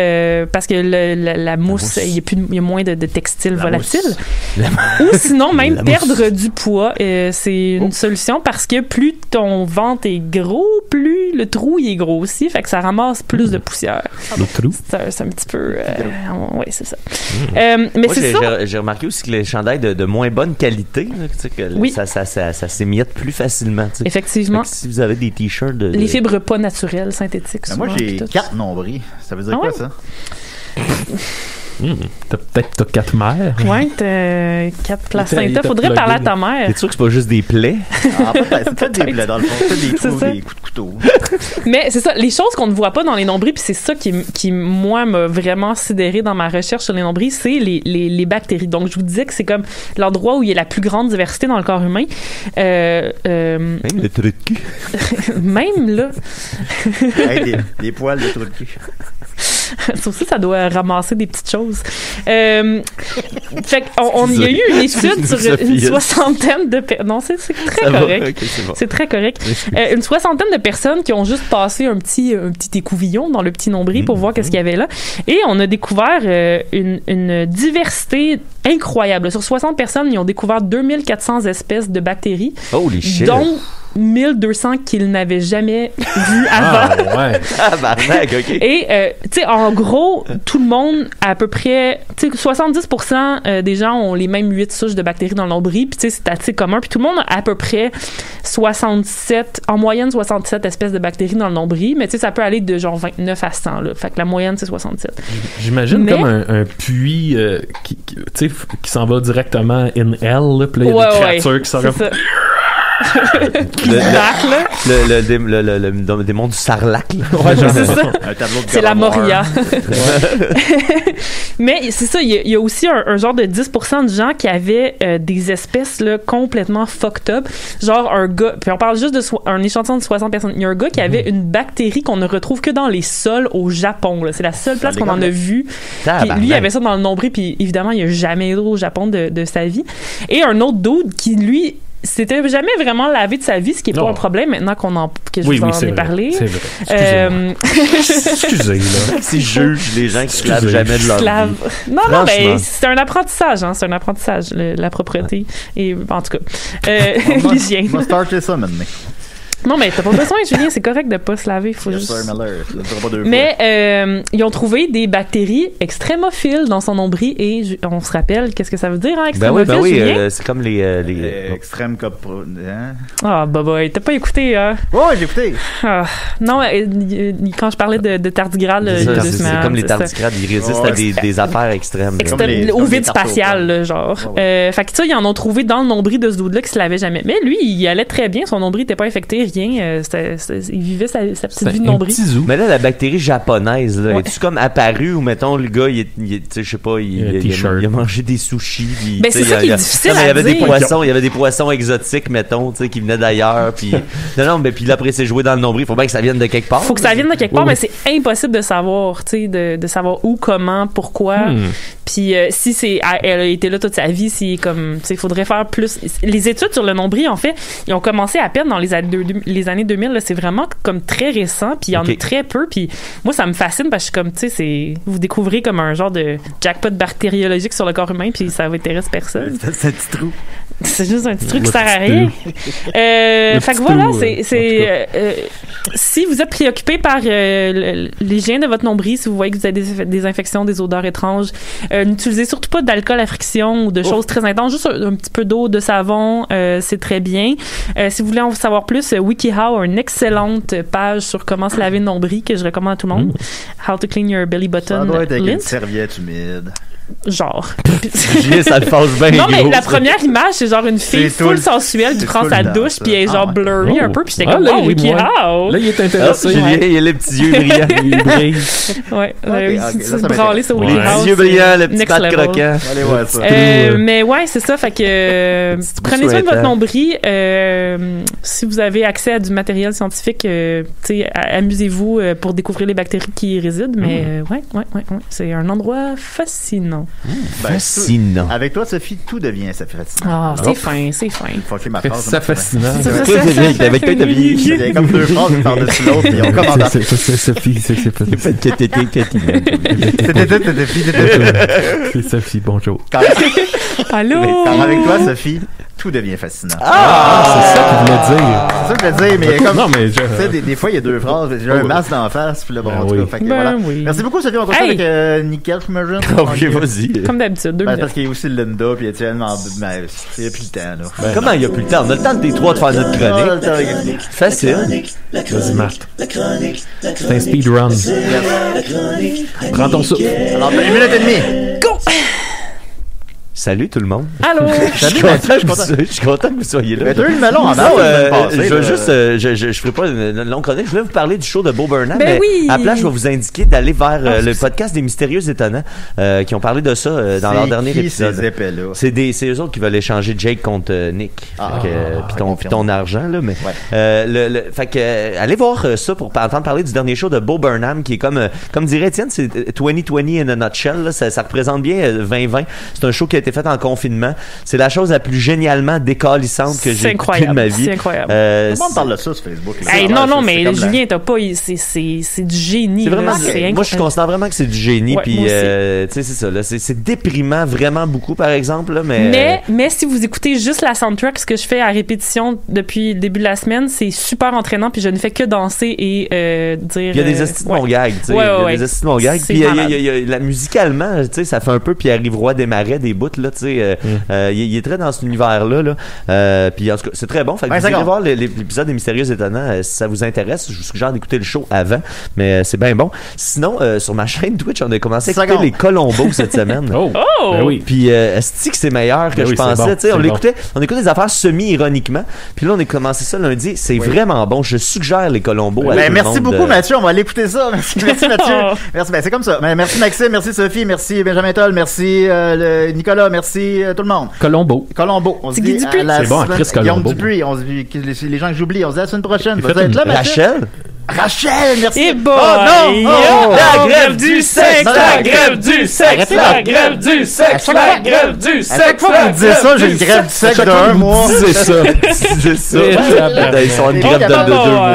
parce que la mousse, il y a moins de textiles volatiles. Ou sinon, même perdre du poids, c'est une solution parce que plus ton ventre est gros, plus le trou il est gros aussi, fait que ça ramasse plus de poussière. Le trou? C'est un petit peu... oui, c'est ça. Mais moi, c'est ça. J'ai remarqué aussi que les chandails de moins bonne qualité, là, que ça s'émiette plus facilement. T'sais. Effectivement. Si vous avez des t-shirts... Les fibres pas naturelles, synthétiques. Moi, j'ai 4 nombrils. Ça veut dire quoi, ça? T'as 4 mères. Ouais, t'as 4 placentas. Faudrait parler à ta mère. T'es sûr que c'est pas juste des plaies? C'est peut-être des plaies dans le fond. C'est des coups de couteau. Mais c'est ça, les choses qu'on ne voit pas dans les nombrils, puis c'est ça qui moi, m'a vraiment sidéré dans ma recherche sur les nombrils, c'est les bactéries. Donc, je vous disais que c'est comme l'endroit où il y a la plus grande diversité dans le corps humain. Même le trou de cul. Même là. Des poils de trou de cul. Ça aussi, ça doit ramasser des petites choses. Fait il y a eu une étude sur une soixantaine de personnes. Non, c'est très correct. Okay, c'est bon. C'est très correct. Une soixantaine de personnes qui ont juste passé un petit écouvillon dans le petit nombril pour voir qu'est-ce qu'il y avait là. Et on a découvert une diversité incroyable. Sur 60 personnes, ils ont découvert 2400 espèces de bactéries. Holy shit! Dont 1200 qu'ils n'avaient jamais vu avant. Et, tu sais, en gros, tout le monde, à peu près, tu sais, 70% des gens ont les mêmes 8 souches de bactéries dans le nombril, puis tu sais, c'est assez commun. Puis tout le monde a à peu près en moyenne 67 espèces de bactéries dans le nombril, mais tu sais, ça peut aller de genre 29 à 100, là. Fait que la moyenne, c'est 67. J'imagine comme un puits qui s'en va directement in hell, là, puis là, il y a des créatures qui sortent comme... le démon du Sarlac. Ouais, c'est ça. C'est la Moria. Mais c'est ça, il y a aussi un genre de 10% de gens qui avaient des espèces là, complètement fucked up. Genre un gars, puis on parle juste d'un échantillon de 60 personnes. Il y a un gars qui avait une bactérie qu'on ne retrouve que dans les sols au Japon. Là. C'est la seule place qu'on en a vu. Lui, il avait ça dans le nombril, puis évidemment, il n'a jamais été au Japon de sa vie. Et un autre dude qui, lui, s'était jamais vraiment lavé de sa vie, ce qui n'est pas un problème maintenant que je vous en ai parlé. C'est vrai. Excusez, là. Si juge les gens qui se lavent jamais de leur vie. Non, mais c'est un apprentissage, hein. C'est un apprentissage, la propreté. Et, en tout cas, l'hygiène. On va starter ça maintenant. Non, mais t'as pas besoin, Julien, c'est correct de pas se laver. Faut juste... Mais ils ont trouvé des bactéries extrémophiles dans son nombril et on se rappelle, qu'est-ce que ça veut dire, hein, extrémophile, Ben oui, Julien? c'est comme les extrêmes copro... Hein? Ah, bah, t'as pas écouté, hein? Ouais, j'ai écouté. Ah, non, quand je parlais de tardigrade, c'est comme les tardigrades, ils résistent à des affaires extrêmes. Au vide spatial, là, genre. Fait que ça, ils en ont trouvé dans le nombril de ce dude-là qui se lavait jamais. Mais lui, il allait très bien, son nombril était pas infecté, rien. Il vivait sa petite vie de nombril. Mais là, la bactérie japonaise, là, est-tu comme apparue ou, mettons, le gars, je sais pas, il a mangé des sushis. Ben, c'est ça qui est difficile à dire. Il y avait des poissons exotiques, mettons, qui venaient d'ailleurs. Puis mais puis là, après, c'est joué dans le nombril. Il faut bien que ça vienne de quelque part. Faut que ça vienne de quelque part, mais c'est impossible de savoir, tu sais, de savoir où, comment, pourquoi. Puis si elle a été là toute sa vie, si comme, tu sais, il faudrait faire plus. Les études sur le nombril, en fait, ils ont commencé à peine dans les années 2000, là, c'est vraiment comme très récent, puis il y en a très peu, puis moi ça me fascine parce que comme tu sais, vous découvrez comme un genre de jackpot bactériologique sur le corps humain, puis ça intéresse personne. C'est un petit trou. C'est juste un petit truc qui sert à rien. Fait que voilà, si vous êtes préoccupé par l'hygiène de votre nombril, si vous voyez que vous avez des infections, des odeurs étranges, n'utilisez surtout pas d'alcool à friction ou de choses très intenses, juste un petit peu d'eau, de savon, c'est très bien. Si vous voulez en savoir plus, WikiHow a une excellente page sur comment se laver le nombril que je recommande à tout le monde. How to clean your belly button. Ça doit être avec une serviette humide. Genre. Ça le fâche bien. Non, mais la première image, c'est genre une fille full sensuelle qui prend sa douche, puis elle est genre blurry un peu, puis j'étais comme, wow, WikiHow! Là, il est intéressé. Il a les petits yeux brillants. Il brille. Ouais, branler sur WikiHow. Les petits yeux brillants, le petit pâte croquant. Allez, ouais, ça. Mais ouais, c'est ça. Fait que prenez soin de votre nombril. Si vous avez accès à du matériel scientifique, amusez-vous pour découvrir les bactéries qui y résident. Mais ouais. C'est un endroit fascinant. Fascinant. Avec toi, Sophie, tout devient fascinant. Ah, c'est fin. C'est fascinant. Avec toi, il y a comme deux phrases par-dessus l'autre et on commence. C'est Sophie, c'est Sophie, bonjour. Allô? Avec toi, Sophie, tout devient fascinant. C'est ça qu'il voulait dire. C'est ça que je voulais dire, mais comme. Non, mais tu sais, des fois, il y a deux phrases. J'ai un masque d'en face, puis là, bon, en tout cas. Fait que voilà. Merci beaucoup, Sophie. On continue avec Nickel, j'imagine. Ok, vas-y. Comme d'habitude, 2 minutes. Parce qu'il y a aussi Linda, puis Étienne, mais il n'y a plus le temps, là. Comment il n'y a plus le temps? On a le temps des trois de faire notre chronique. Facile. Vas-y, Marthe. C'est un speedrun. Prends ton souffle. Alors, 1 minute et demie. Go! Salut tout le monde. Allô. Je suis content que vous soyez là. Mais t'as eu le melon en je ferai pas une longue chronique. Je voulais vous parler du show de Bo Burnham. Ben oui. À la place, je vais vous indiquer d'aller vers le podcast des Mystérieux Étonnants qui ont parlé de ça dans leur dernier épisode. Ces épais-là? C'est eux autres qui veulent échanger Jake contre Nick. Puis ton argent, là. Mais, fait que, allez voir ça pour entendre parler du dernier show de Bo Burnham qui est comme dirait Étienne, c'est 2020 in a nutshell. Là, ça représente bien 2020. C'est un show qui a été fait en confinement. C'est la chose la plus génialement décalissante que j'ai écoutée de ma vie. C'est incroyable. Tout le monde parle de ça sur Facebook. Non, mais Julien, t'as pas. C'est du génie. C'est vraiment, là, moi, je considère vraiment que c'est du génie. Ouais, puis, tu sais, c'est ça. Là, c'est déprimant vraiment beaucoup, par exemple. Là, mais si vous écoutez juste la soundtrack, ce que je fais à répétition depuis le début de la semaine, c'est super entraînant. Puis je ne fais que danser et dire. Il y a des estis de mon gag. Tu sais, il y a des estis de mon gag. Puis musicalement, tu sais, ça fait un peu Pierre-Yves Roy Desmarais des bouts. Là, tu sais, il est très dans cet univers-là. Là. Puis en tout cas, c'est très bon. Fait que vous allez voir l'épisode des Mystérieux Étonnants si ça vous intéresse. Je vous suggère d'écouter le show avant, mais c'est bien bon. Sinon, sur ma chaîne Twitch, on a commencé à écouter les Colombos cette semaine. Ben oui. Puis est-ce que c'est meilleur que je pensais? Bon, on écoute des affaires semi-ironiquement. Puis là, on a commencé ça lundi. C'est vraiment bon. Je suggère les Colombos. Merci beaucoup, Mathieu. On va aller écouter ça. Merci Mathieu. Merci. Ben, c'est comme ça. Merci Maxime. Merci Sophie. Merci Benjamin Toll. Merci Nicolas. Merci tout le monde. Colombo. On se dit c'est bon, Chris Colombo. Guillaume Dupuis. On se dit les gens que j'oublie. On se dit à la semaine prochaine. Vous êtes là, Mathieu? Rachel, merci. Et bon, la grève du sexe, la grève du sexe, la grève du sexe, la grève du sexe. À chaque fois que vous disiez ça, j'ai une grève du sexe de 1 mois. C'est ça. Ils sont en grève de 2 mois.